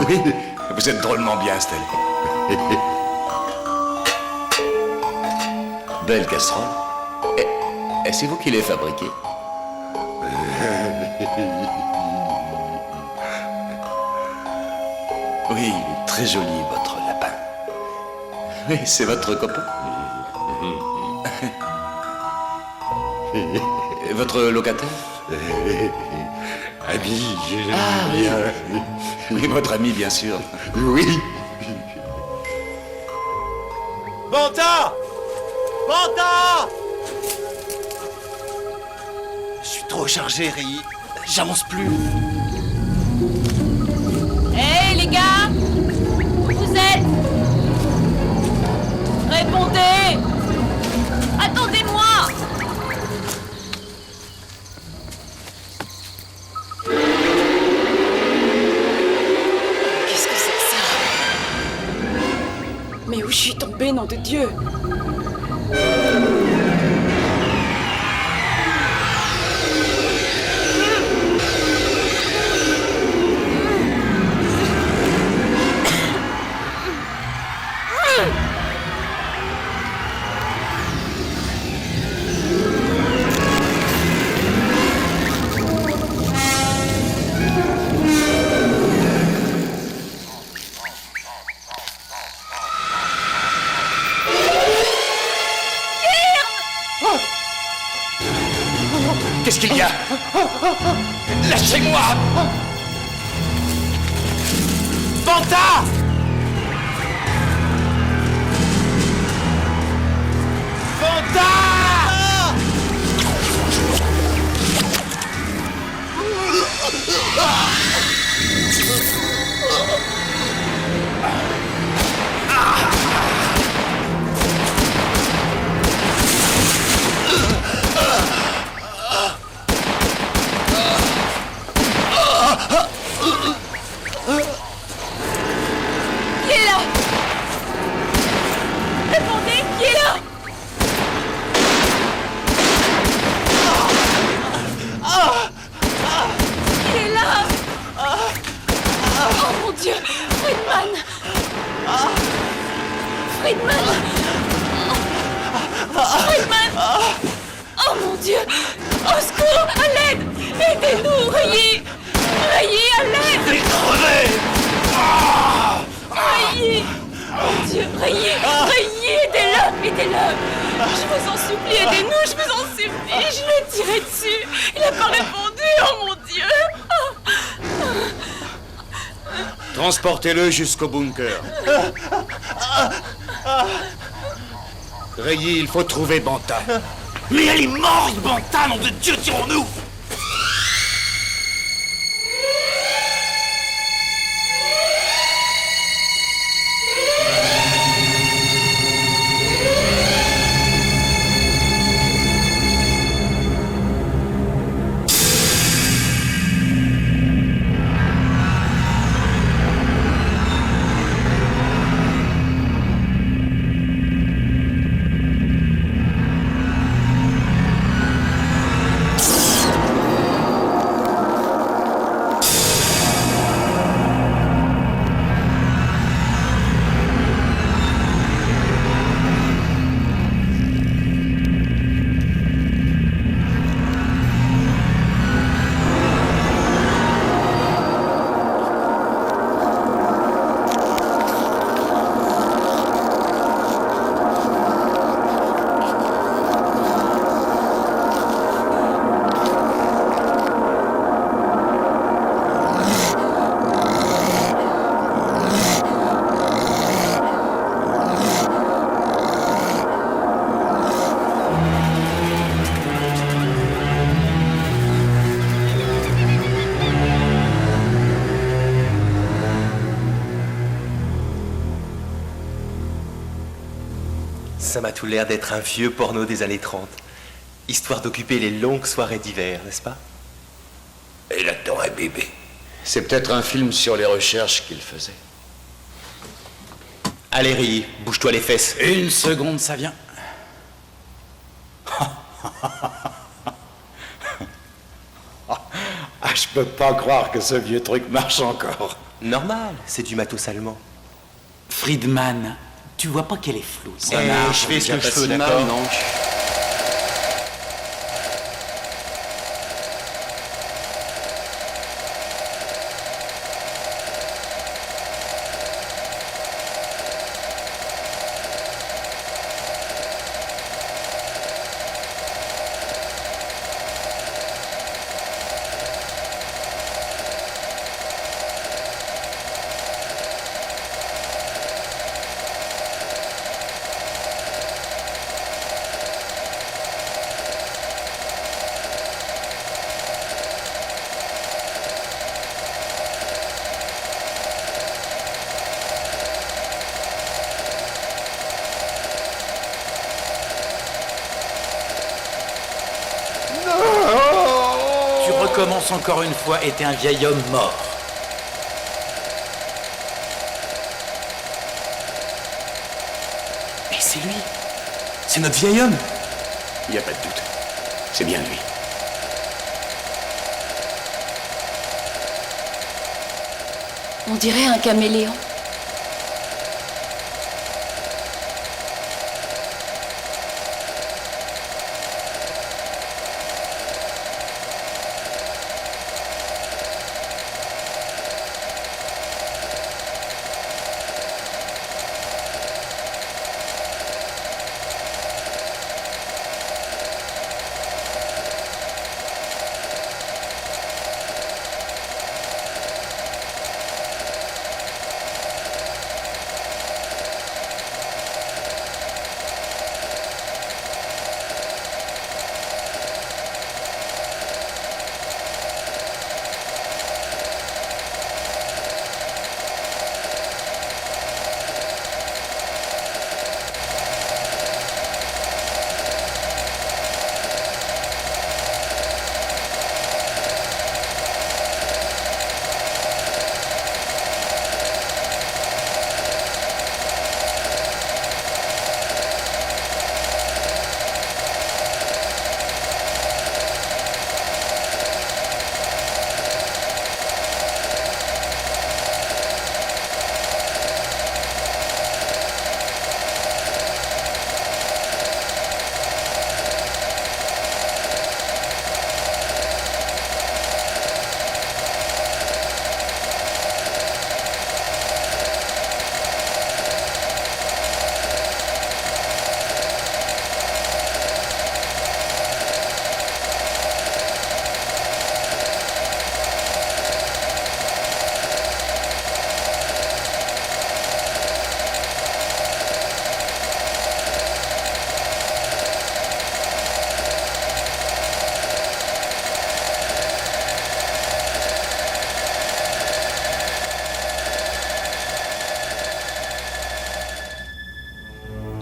Oui, vous êtes drôlement bien installé. Belle casserole. Et c'est vous qui l'avez fabriquée? Oui, il est très joli, votre lapin. Oui, c'est votre copain. Et votre locataire? Ami. Ah, oui. Oui, votre ami, bien sûr. Oui. Banta! Banta! Je suis trop chargé, Ray. J'avance plus. Hé, les gars! Où vous êtes? Répondez! Attendez-moi! Qu'est-ce que c'est que ça? Mais où je suis tombée, nom de Dieu? Qu'est-ce qu'il y a? Lâchez-moi! Banta! Banta! Dieu! Friedman! Friedman! Friedman! Oh mon Dieu! Au secours! À l'aide! Aidez-nous! Rayez! Rayez! À l'aide! Je vais crever! Rayez! Mon Dieu! Rayez! Rayez! Aidez-le! Aidez-le! Je vous en supplie, aidez-nous! Je vous en supplie! Je l'ai tiré dessus! Il n'a pas répondu! Oh mon Dieu! Transportez-le jusqu'au bunker. Rayé, il faut trouver Banta. Mais elle est morte, Banta, nom de Dieu, tirons-nous! Ça m'a tout l'air d'être un vieux porno des années 30. Histoire d'occuper les longues soirées d'hiver, n'est-ce pas? Et là-dedans, un bébé. C'est peut-être un film sur les recherches qu'il faisait. Allez, Rilly, bouge-toi les fesses. Une seconde, ça vient. Ah, je peux pas croire que ce vieux truc marche encore. Normal, c'est du matos allemand. Friedman, tu vois pas qu'elle est floue. Ça marche, je fais ce que je peux, d'accord? Non. Tu recommences encore une fois et t'es un vieil homme mort. Mais c'est lui. C'est notre vieil homme. Il n'y a pas de doute. C'est bien lui. On dirait un caméléon.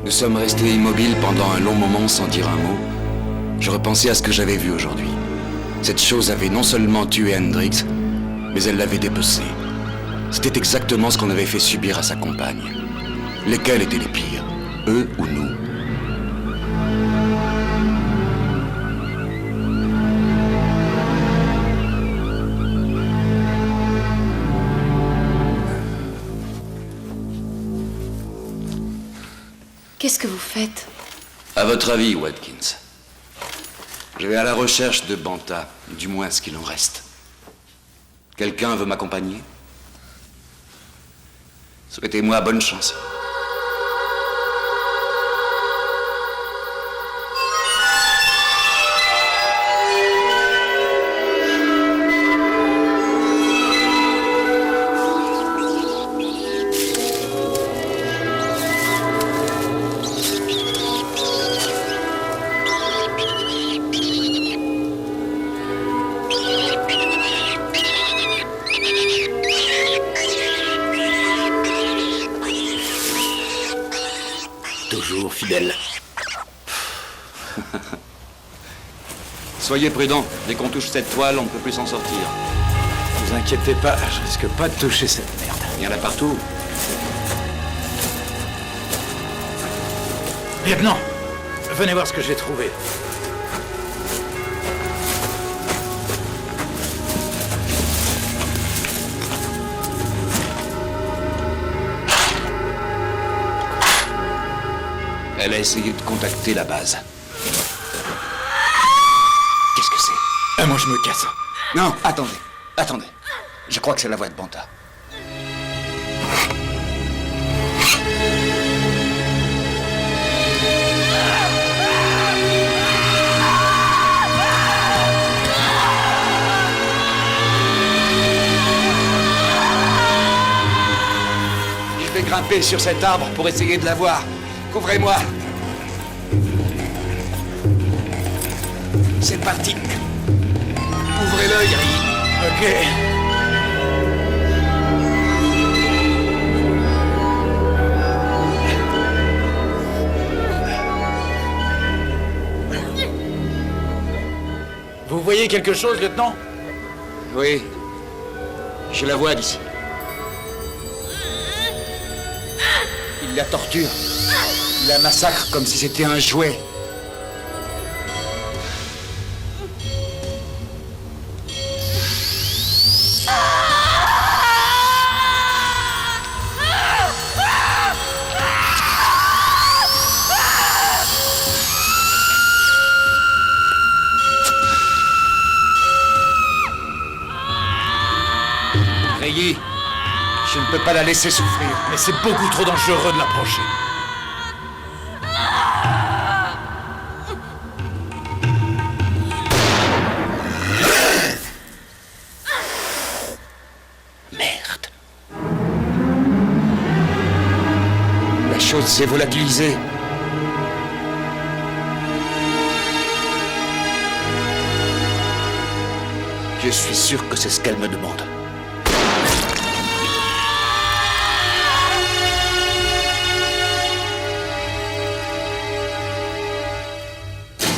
Nous sommes restés immobiles pendant un long moment sans dire un mot. Je repensais à ce que j'avais vu aujourd'hui. Cette chose avait non seulement tué Hendrix, mais elle l'avait dépecé. C'était exactement ce qu'on avait fait subir à sa compagne. Lesquels étaient les pires, eux ou nous? Qu'est-ce que vous faites? À votre avis, Watkins? Je vais à la recherche de Banta, du moins ce qu'il en reste. Quelqu'un veut m'accompagner? Souhaitez-moi bonne chance. Toujours fidèle. Soyez prudents. Dès qu'on touche cette toile, on ne peut plus s'en sortir. Ne vous inquiétez pas, je risque pas de toucher cette merde. Il y en a partout. Lieutenant, venez voir ce que j'ai trouvé. Elle a essayé de contacter la base. Qu'est-ce que c'est? Moi, je me casse. Non, attendez. Je crois que c'est la voix de Banta. Je vais grimper sur cet arbre pour essayer de la voir. Couvrez-moi. C'est parti. Ouvrez l'œil, Ray. Ok. Vous voyez quelque chose, lieutenant? Oui. Je la vois d'ici. Il la torture. Il la massacre comme si c'était un jouet. Rayé, je ne peux pas la laisser souffrir. Mais c'est beaucoup trop dangereux de l'approcher. Merde. La chose s'est volatilisée. Je suis sûr que c'est ce qu'elle me demande.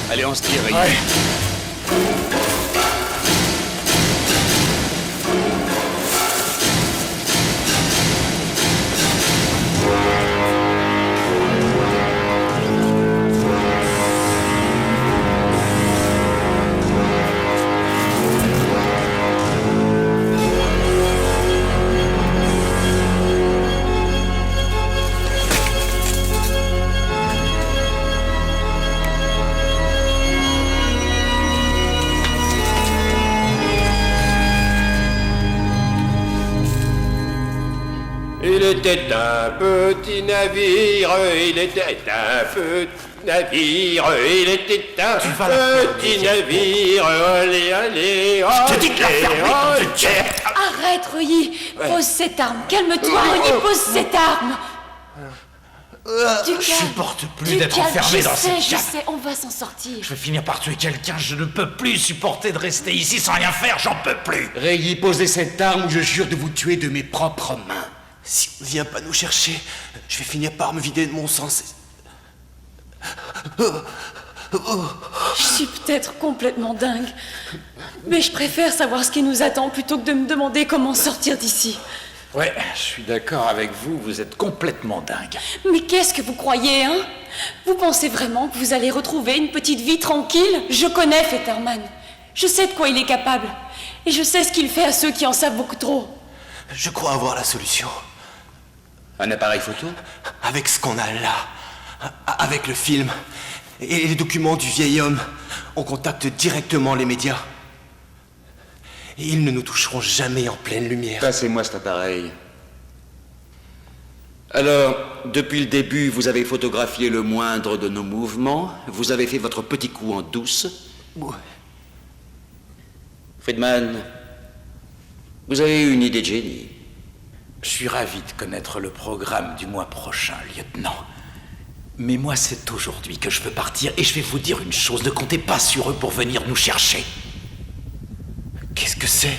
Allez, on se tire, Ray. Ouais. Il était un petit navire, il était un petit navire, il était un petit navire, allez, allez, Je te dis de la fermer. Arrête, Reuilly. Pose cette arme. Calme-toi, Reuilly. Pose cette arme. Je supporte plus d'être enfermé dans cette Je cave. sais, on va s'en sortir. Je vais finir par tuer quelqu'un. Je ne peux plus supporter de rester ici sans rien faire. J'en peux plus. Rayé, posez cette arme ou je jure de vous tuer de mes propres mains. Si on ne vient pas nous chercher, je vais finir par me vider de mon sang. Je suis peut-être complètement dingue, mais je préfère savoir ce qui nous attend plutôt que de me demander comment sortir d'ici. Ouais, je suis d'accord avec vous, vous êtes complètement dingue. Mais qu'est-ce que vous croyez, hein? Vous pensez vraiment que vous allez retrouver une petite vie tranquille? Je connais Fetterman. Je sais de quoi il est capable. Et je sais ce qu'il fait à ceux qui en savent beaucoup trop. Je crois avoir la solution. Un appareil photo? Avec ce qu'on a là, avec le film et les documents du vieil homme, on contacte directement les médias. Et ils ne nous toucheront jamais en pleine lumière. Passez-moi cet appareil. Alors, depuis le début, vous avez photographié le moindre de nos mouvements. Vous avez fait votre petit coup en douce. Ouais. Friedman, vous avez eu une idée de génie. Je suis ravi de connaître le programme du mois prochain, lieutenant. Mais moi, c'est aujourd'hui que je veux partir et je vais vous dire une chose, ne comptez pas sur eux pour venir nous chercher. Qu'est-ce que c'est?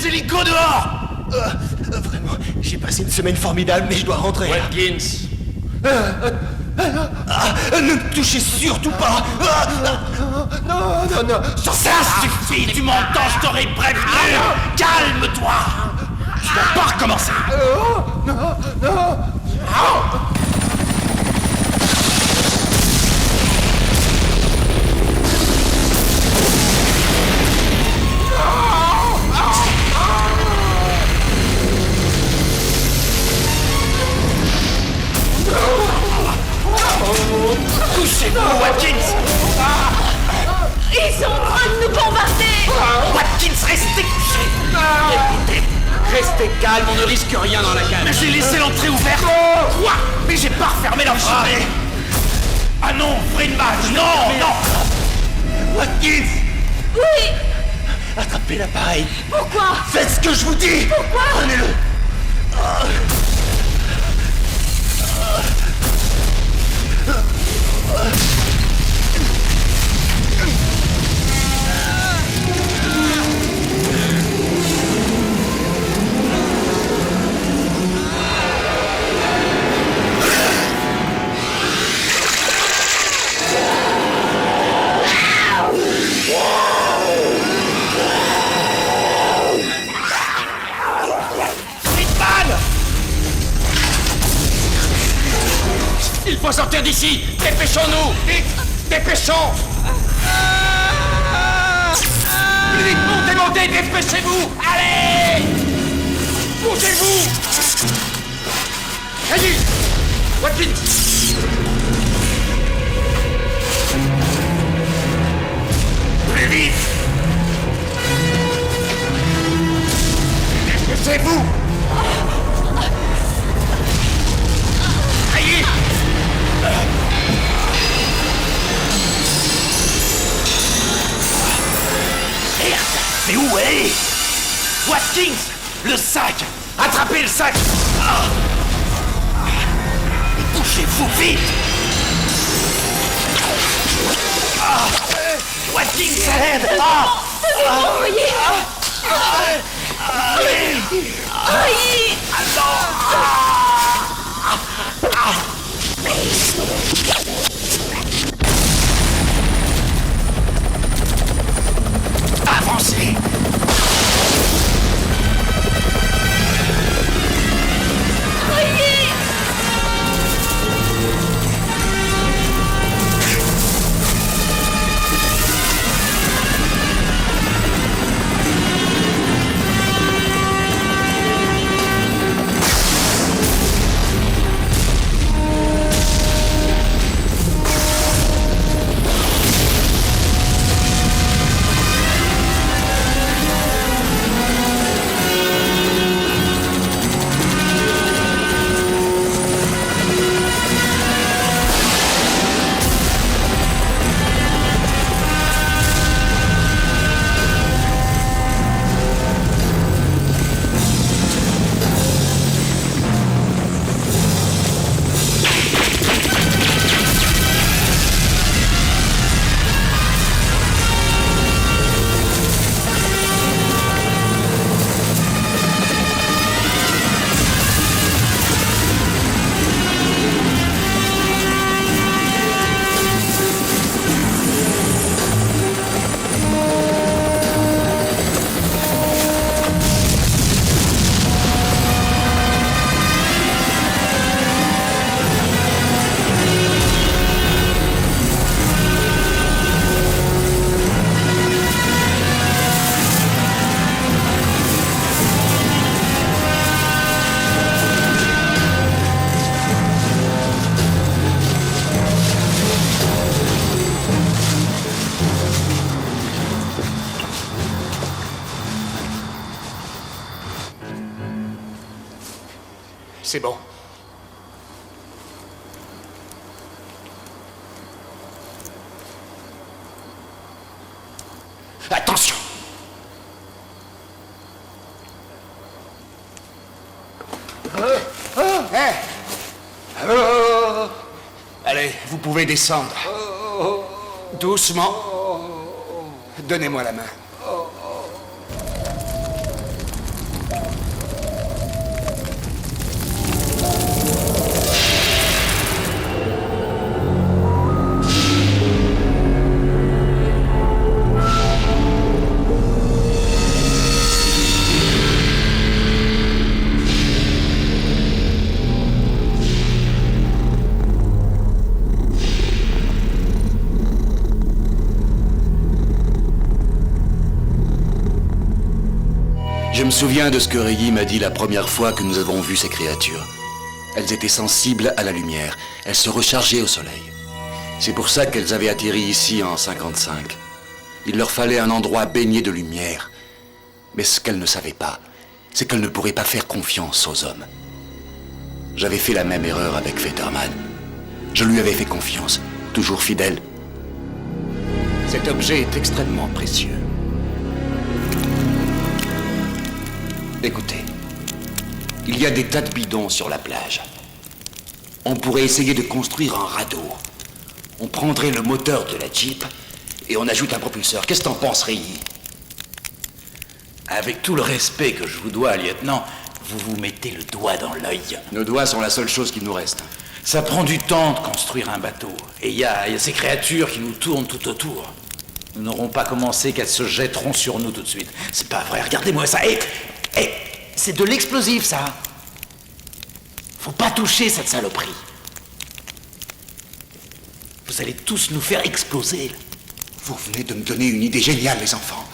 Hélico dehors! Vraiment, j'ai passé une semaine formidable, mais je dois rentrer. Watkins! Ne me touchez surtout pas! Non! Ça suffit, tu m'entends, je t'aurais prévenu! Calme-toi! Je dois pas recommencer! Non! Couchez-vous, Watkins! Ils sont en train de nous bombarder! Watkins, restez couchés! Restez calme, on ne risque rien dans la cage. Mais j'ai laissé l'entrée ouverte! Quoi? Mais j'ai pas refermé l'entrée! Ah non, Friedman, non! Watkins! Oui! Attrapez l'appareil! Pourquoi? Faites ce que je vous dis! Pourquoi? Prenez-le! Il faut sortir d'ici! Dépêchons-nous! Vite! Dépêchons! Vite, montez, dépêchez-vous! Allez! Bougez-vous! Allez! Watkins! Plus vite! Dépêchez-vous! Allez! Merde! C'est où elle est? Watkins! Le sac! Attrapez le sac! Touchez-vous vite! Watkins, ça aide! Avancez! c'est bon. Attention! Allez, vous pouvez descendre. Doucement. Donnez-moi la main. Je me souviens de ce que Reggie m'a dit la première fois que nous avons vu ces créatures. Elles étaient sensibles à la lumière. Elles se rechargeaient au soleil. C'est pour ça qu'elles avaient atterri ici en 55. Il leur fallait un endroit baigné de lumière. Mais ce qu'elles ne savaient pas, c'est qu'elles ne pourraient pas faire confiance aux hommes. J'avais fait la même erreur avec Fetterman. Je lui avais fait confiance, toujours fidèle. Cet objet est extrêmement précieux. Écoutez, il y a des tas de bidons sur la plage. On pourrait essayer de construire un radeau. On prendrait le moteur de la Jeep et on ajoute un propulseur. Qu'est-ce que t'en penses, Reggie? Avec tout le respect que je vous dois, lieutenant, vous vous mettez le doigt dans l'œil. Nos doigts sont la seule chose qui nous reste. Ça prend du temps de construire un bateau. Et il y a ces créatures qui nous tournent tout autour. Nous n'aurons pas commencé qu'elles se jetteront sur nous tout de suite. C'est pas vrai, regardez-moi ça. C'est de l'explosif, ça. Faut pas toucher cette saloperie. Vous allez tous nous faire exploser, là. Vous venez de me donner une idée géniale, les enfants.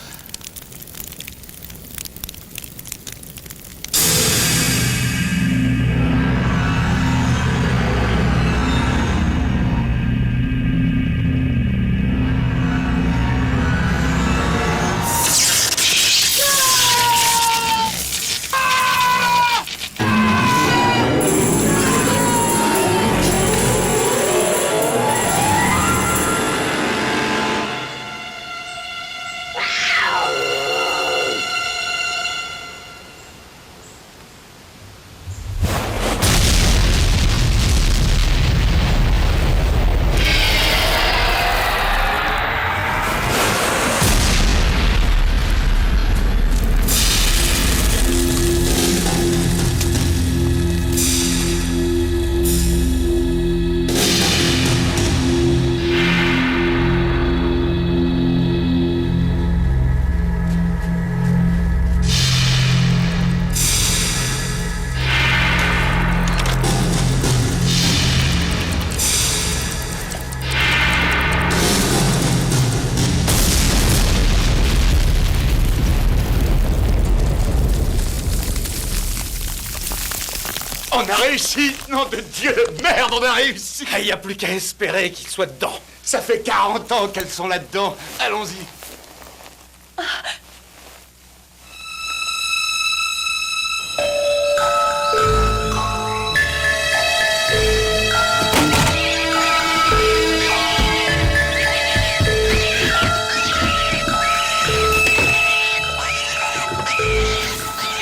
On a réussi, nom de Dieu de merde, on a réussi. Il n'y a plus qu'à espérer qu'ils soient dedans. Ça fait 40 ans qu'elles sont là-dedans. Allons-y.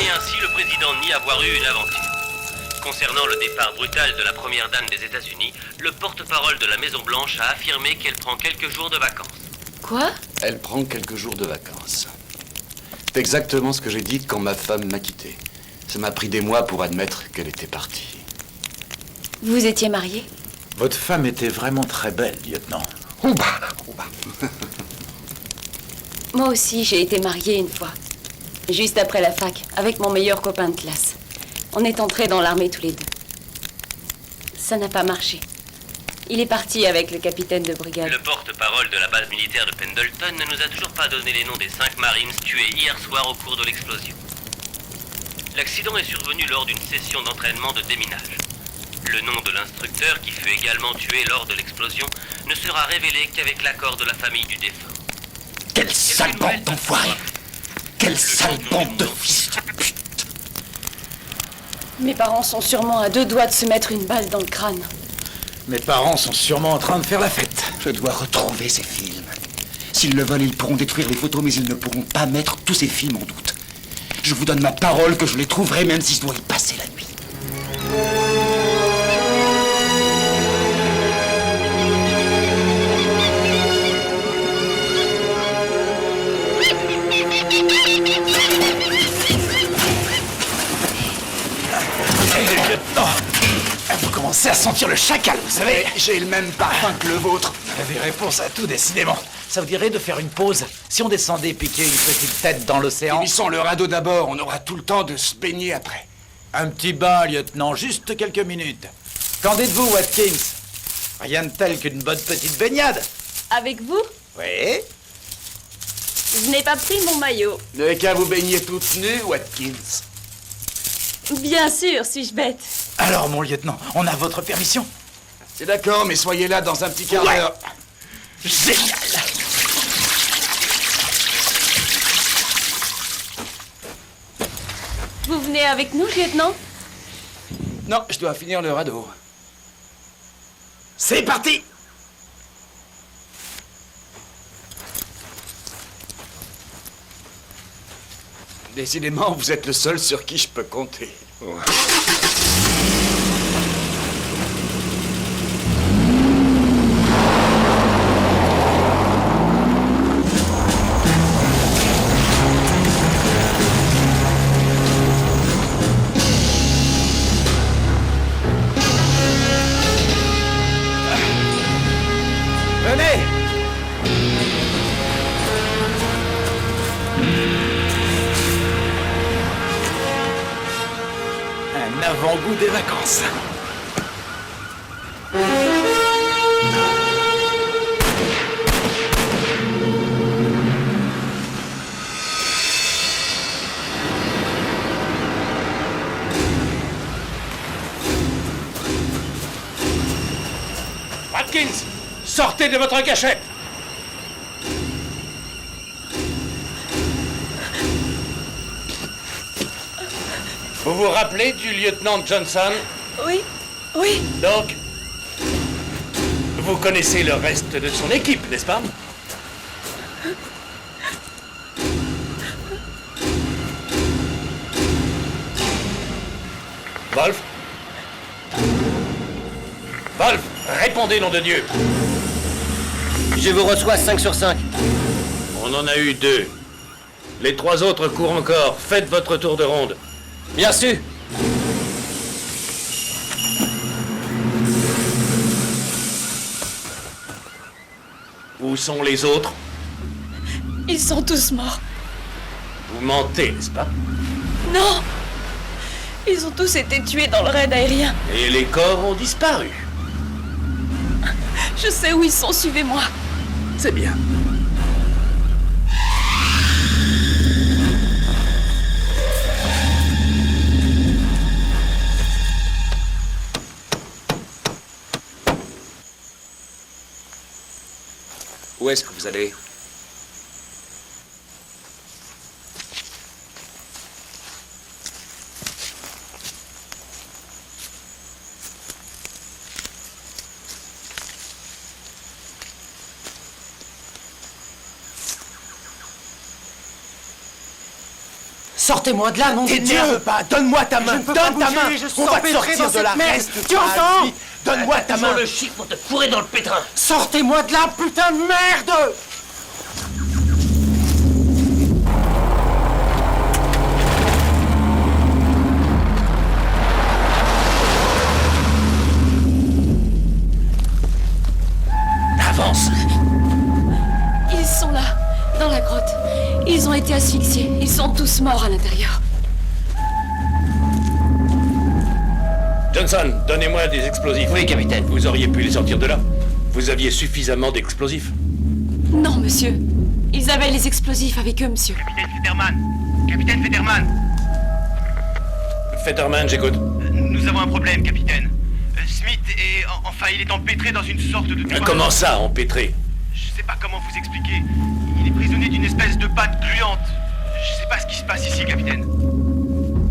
Et ainsi le président nie avoir eu une aventure. Concernant le départ brutal de la première dame des États-Unis, le porte-parole de la Maison-Blanche a affirmé qu'elle prend quelques jours de vacances. Quoi? Elle prend quelques jours de vacances. C'est exactement ce que j'ai dit quand ma femme m'a quitté. Ça m'a pris des mois pour admettre qu'elle était partie. Vous étiez marié? Votre femme était vraiment très belle, lieutenant. Ouba. Moi aussi, j'ai été mariée une fois. Juste après la fac, avec mon meilleur copain de classe. On est entrés dans l'armée tous les deux. Ça n'a pas marché. Il est parti avec le capitaine de brigade. Le porte-parole de la base militaire de Pendleton ne nous a toujours pas donné les noms des 5 Marines tués hier soir au cours de l'explosion. L'accident est survenu lors d'une session d'entraînement de déminage. Le nom de l'instructeur, qui fut également tué lors de l'explosion, ne sera révélé qu'avec l'accord de la famille du défunt. Quelle sale bande d'enfoirés! Quelle sale bande de fils de pute! Mes parents sont sûrement à 2 doigts de se mettre une balle dans le crâne. Mes parents sont sûrement en train de faire la fête. Je dois retrouver ces films. S'ils le veulent, ils pourront détruire les photos, mais ils ne pourront pas mettre tous ces films en doute. Je vous donne ma parole que je les trouverai, même si je dois y passer la nuit. Vous commencez à sentir le chacal, vous savez. J'ai le même parfum que le vôtre. Vous avez réponse à tout, décidément. Ça vous dirait de faire une pause? Si on descendait piquer une petite tête dans l'océan? Finissons le radeau d'abord, on aura tout le temps de se baigner après. Un petit bain, lieutenant, juste quelques minutes. Qu'en dites-vous, Watkins? Rien de tel qu'une bonne petite baignade. Avec vous? Oui. Je n'ai pas pris mon maillot. Vous n'avez qu'à vous baigner toute nue, Watkins. Bien sûr, suis-je bête. Alors, mon lieutenant, on a votre permission? C'est d'accord, mais soyez là dans un petit quart d'heure. Génial. Vous venez avec nous, lieutenant? Non, je dois finir le radeau. C'est parti! Décidément, vous êtes le seul sur qui je peux compter. Venez! Un avant-goût des vacances. Watkins, sortez de votre cachette! Vous vous rappelez du lieutenant Johnson? Oui, oui. Donc, vous connaissez le reste de son équipe, n'est-ce pas? Wolf? Wolf, répondez, nom de Dieu! Je vous reçois 5 sur 5. On en a eu 2. Les 3 autres courent encore. Faites votre tour de ronde. Bien sûr. Où sont les autres? Ils sont tous morts. Vous mentez, n'est-ce pas? Non! Ils ont tous été tués dans le raid aérien. Et les corps ont disparu. Je sais où ils sont, suivez-moi. C'est bien. Où est-ce que vous allez? Sortez-moi de là, nom de Dieu! T'énerve pas, donne-moi ta main, Je ne peux pas donne ta bouger, main. je On va te suis sortir dans de la cette merde. reste. Tu entends? Donne-moi ta main. le chiffre pour te fourrer dans le pétrin. Sortez-moi de là, putain de merde! Avance! Ils sont là, dans la grotte. Ils ont été asphyxiés. Ils sont tous morts à l'intérieur. Johnson, donnez-moi des explosifs. Oui, capitaine. Vous auriez pu les sortir de là. Vous aviez suffisamment d'explosifs. Non, monsieur. Ils avaient les explosifs avec eux, monsieur. Capitaine Fetterman! Capitaine Fetterman! Fetterman, j'écoute. Nous avons un problème, capitaine. Smith est... Enfin, il est empêtré dans une sorte de... Comment ça, empêtré? Je sais pas comment vous expliquer. Il est prisonnier d'une espèce de pâte gluante. Je sais pas ce qui se passe ici, capitaine.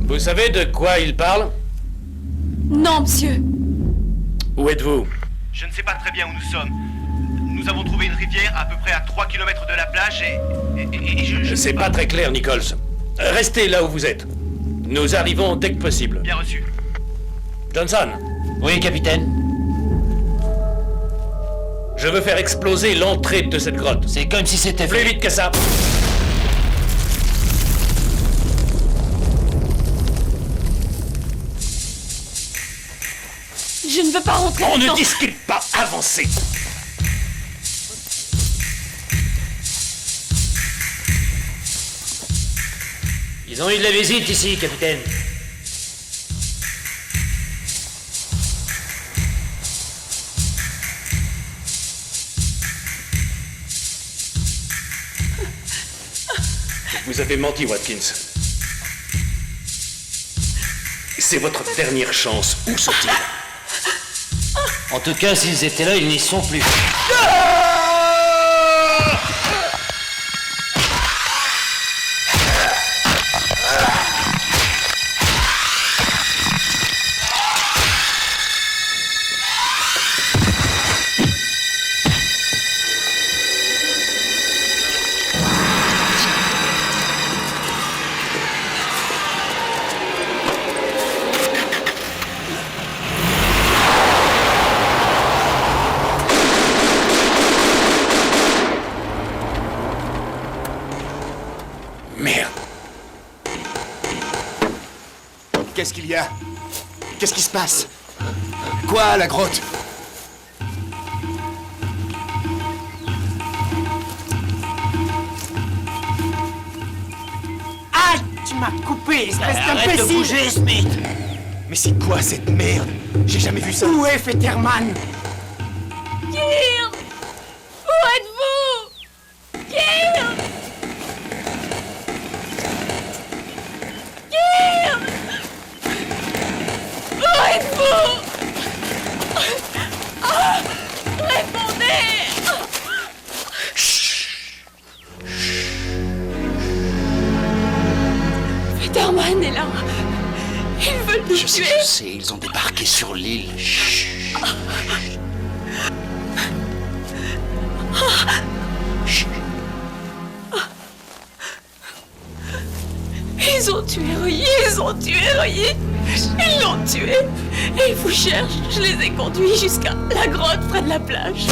Vous savez de quoi il parle? Non, monsieur. Où êtes-vous? Je ne sais pas très bien où nous sommes. Nous avons trouvé une rivière à peu près à 3 km de la plage et je... C'est pas très clair, Nichols. Restez là où vous êtes. Nous arrivons dès que possible. Bien reçu. Johnson. Oui, capitaine. Je veux faire exploser l'entrée de cette grotte. C'est comme si c'était Plus vite que ça. Je ne veux pas rentrer On là-dedans. ne discute pas, avancez. Ils ont eu de la visite ici, capitaine. Vous avez menti, Watkins. C'est votre dernière chance. Où sont-ils? En tout cas, s'ils étaient là, ils n'y sont plus. Merde. Qu'est-ce qu'il y a? Qu'est-ce qui se passe? Quoi, la grotte? Ah, tu m'as coupé, espèce Arrête de d'imbécile! bouger, Smith! Mais c'est quoi cette merde? J'ai jamais vu ça. Où est Fetterman? Kirn! Où êtes-vous? Kirn! Kirn! Où êtes-vous? Ah, répondez! Fetterman est là. Ils veulent nous tuer. Je sais, ils ont débarqué sur l'île. Chut. Ils ont tué Royer, ils ont tué Royer. Ils l'ont tué. Et ils vous cherchent. Je les ai conduits jusqu'à la grotte près de la plage.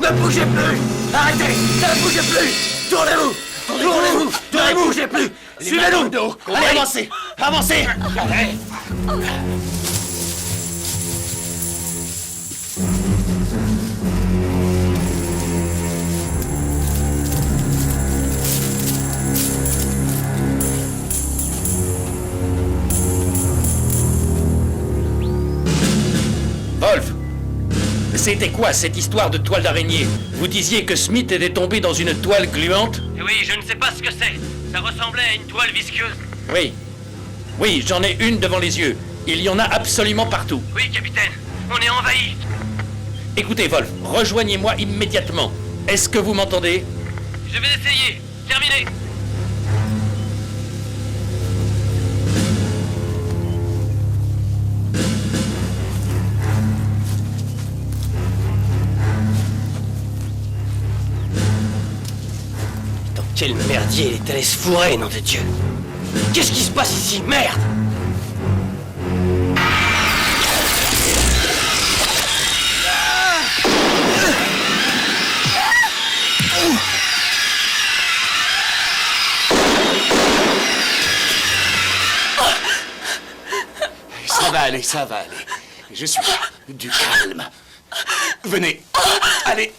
Ne bougez plus! Arrêtez! Ne bougez plus! Tournez-vous! Tournez-vous! Ne bougez plus! Suivez-nous! Allez, avancez! Avancez! Wolf, c'était quoi cette histoire de toile d'araignée? Vous disiez que Smith était tombé dans une toile gluante? Oui, je ne sais pas ce que c'est. Ça ressemblait à une toile visqueuse. Oui. Oui, j'en ai une devant les yeux. Il y en a absolument partout. Oui, capitaine, on est envahis. Écoutez, Wolf, rejoignez-moi immédiatement. Est-ce que vous m'entendez? Je vais essayer. Terminé. Dans quel merdier il est allé se fourrer, nom de Dieu! Qu'est-ce qui se passe ici? Merde! Ça va aller, ça va aller. Je suis là. Du calme. Venez. Allez.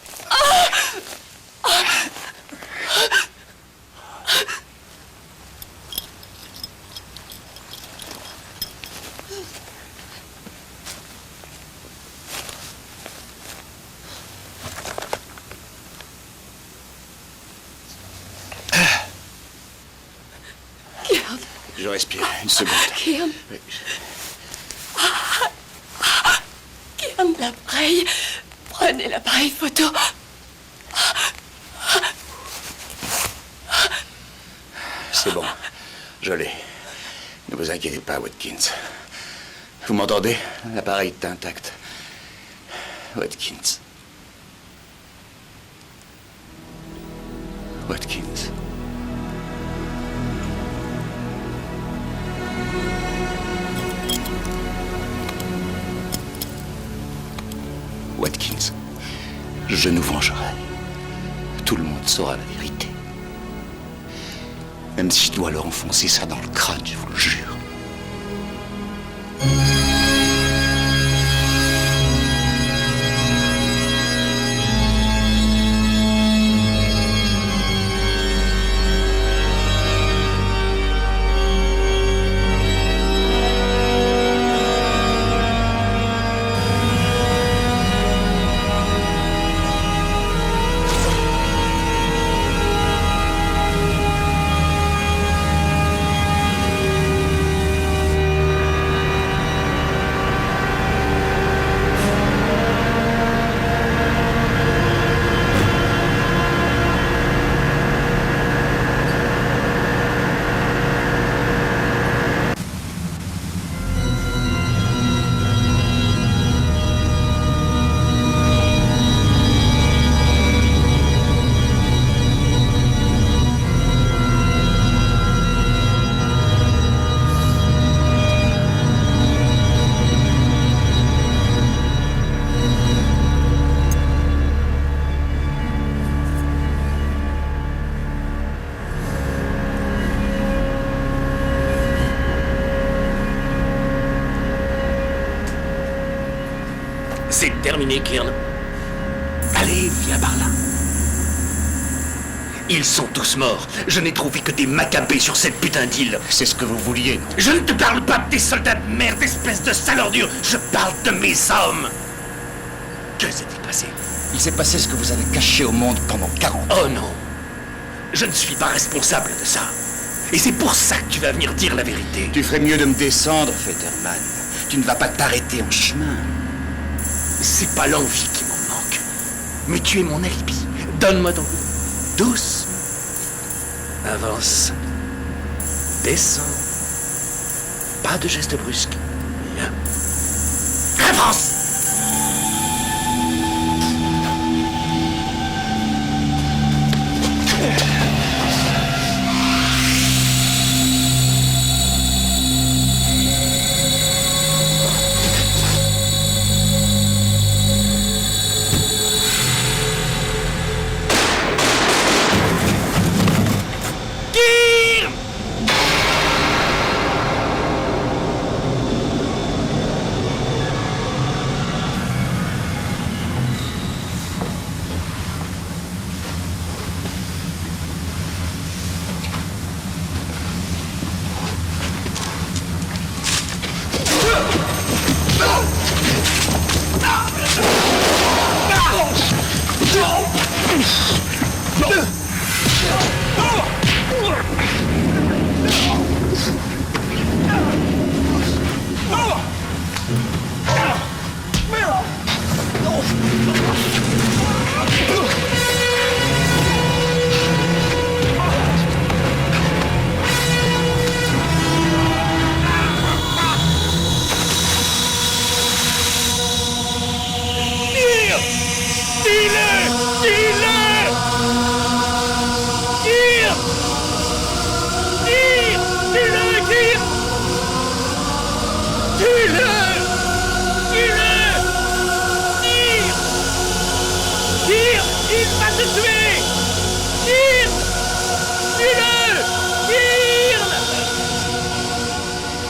Kirn, Je respire. Une seconde. Kirn. Kirn, l'appareil. Prenez l'appareil photo. C'est bon. Je l'ai. Ne vous inquiétez pas, Watkins. Vous m'entendez? L'appareil est intact. Watkins. Watkins. Watkins, je nous vengerai. Tout le monde saura la vérité. Même si je dois leur enfoncer ça dans le crâne, je vous le jure. C'est terminé, Kieran. Allez, viens par là. Ils sont tous morts. Je n'ai trouvé que des macabées sur cette putain d'île. C'est ce que vous vouliez, non? Je ne te parle pas de tes soldats de merde, espèce de sale ordure. Je parle de mes hommes. Que s'est-il passé? Il s'est passé ce que vous avez caché au monde pendant 40 ans. Oh non. Je ne suis pas responsable de ça. Et c'est pour ça que tu vas venir dire la vérité. Tu ferais mieux de me descendre, Fetterman. Tu ne vas pas t'arrêter en chemin. C'est pas l'envie qui m'en manque. Mais tu es mon alibi. Donne-moi ton coup. Douce. Avance. Descends. Pas de geste brusque. Bien. Avance.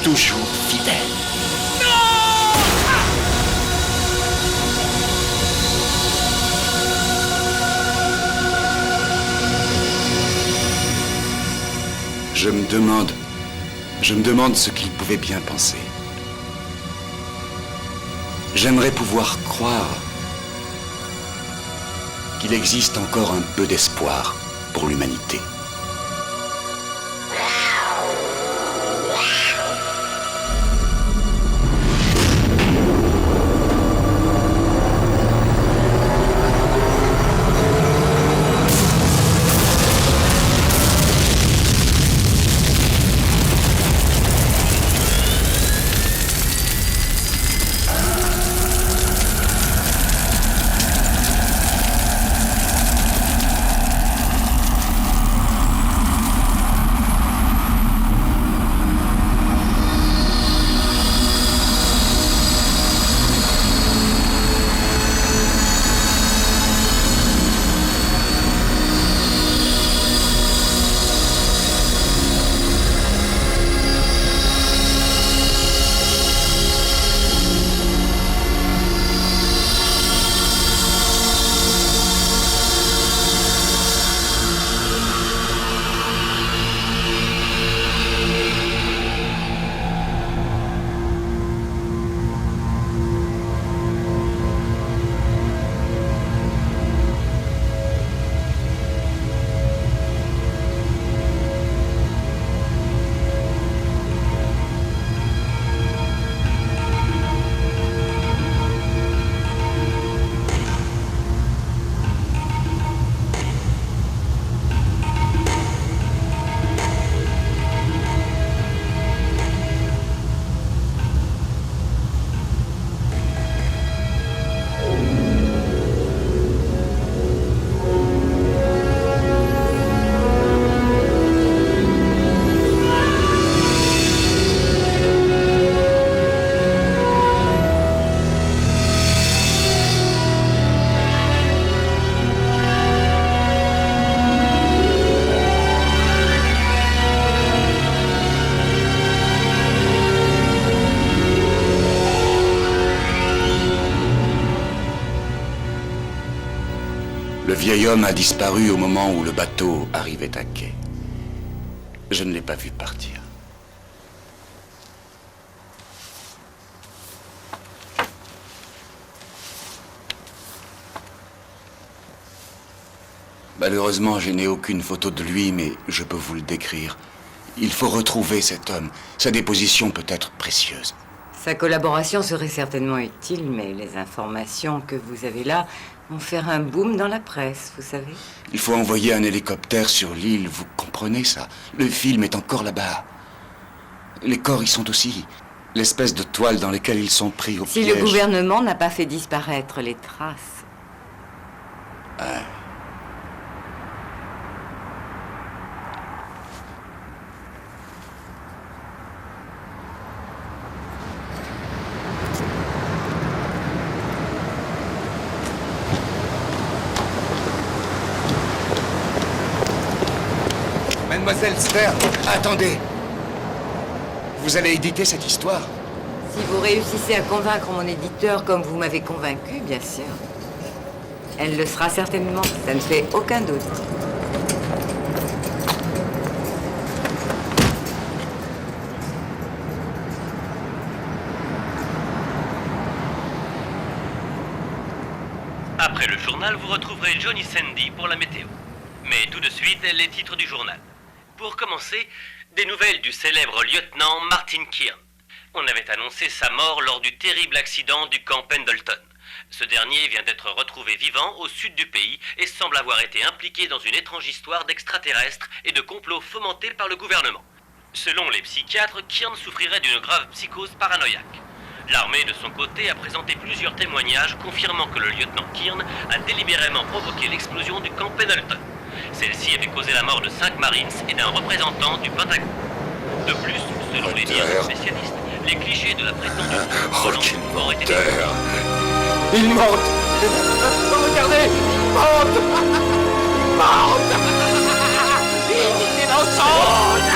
Toujours fidèle. Je me demande ce qu'il pouvait bien penser. J'aimerais pouvoir croire qu'il existe encore un peu d'espoir pour l'humanité. Le vieil homme a disparu au moment où le bateau arrivait à quai. Je ne l'ai pas vu partir. Malheureusement, je n'ai aucune photo de lui, mais je peux vous le décrire. Il faut retrouver cet homme. Sa déposition peut être précieuse. Sa collaboration serait certainement utile, mais les informations que vous avez là vont faire un boom dans la presse, vous savez. Il faut envoyer un hélicoptère sur l'île, vous comprenez ça? Le film est encore là-bas. Les corps y sont aussi. L'espèce de toile dans laquelle ils sont pris au piège. Si le gouvernement n'a pas fait disparaître les traces. Ah. Mademoiselle Stern, attendez. Vous allez éditer cette histoire? Si vous réussissez à convaincre mon éditeur comme vous m'avez convaincu, bien sûr. Elle le sera certainement, ça ne fait aucun doute. Après le journal, vous retrouverez Johnny Sandy pour la météo. Mais tout de suite, les titres du journal. Pour commencer, des nouvelles du célèbre lieutenant Martin Kearn. On avait annoncé sa mort lors du terrible accident du camp Pendleton. Ce dernier vient d'être retrouvé vivant au sud du pays et semble avoir été impliqué dans une étrange histoire d'extraterrestres et de complots fomentés par le gouvernement. Selon les psychiatres, Kearn souffrirait d'une grave psychose paranoïaque. L'armée, de son côté, a présenté plusieurs témoignages confirmant que le lieutenant Kearn a délibérément provoqué l'explosion du camp Pendleton. Celle-ci avait causé la mort de 5 Marines et d'un représentant du Pentagone. De plus, selon les dires des spécialistes, les clichés de la prétendue auraient été... Il monte. Regardez, il monte. Il monte. Il est innocent.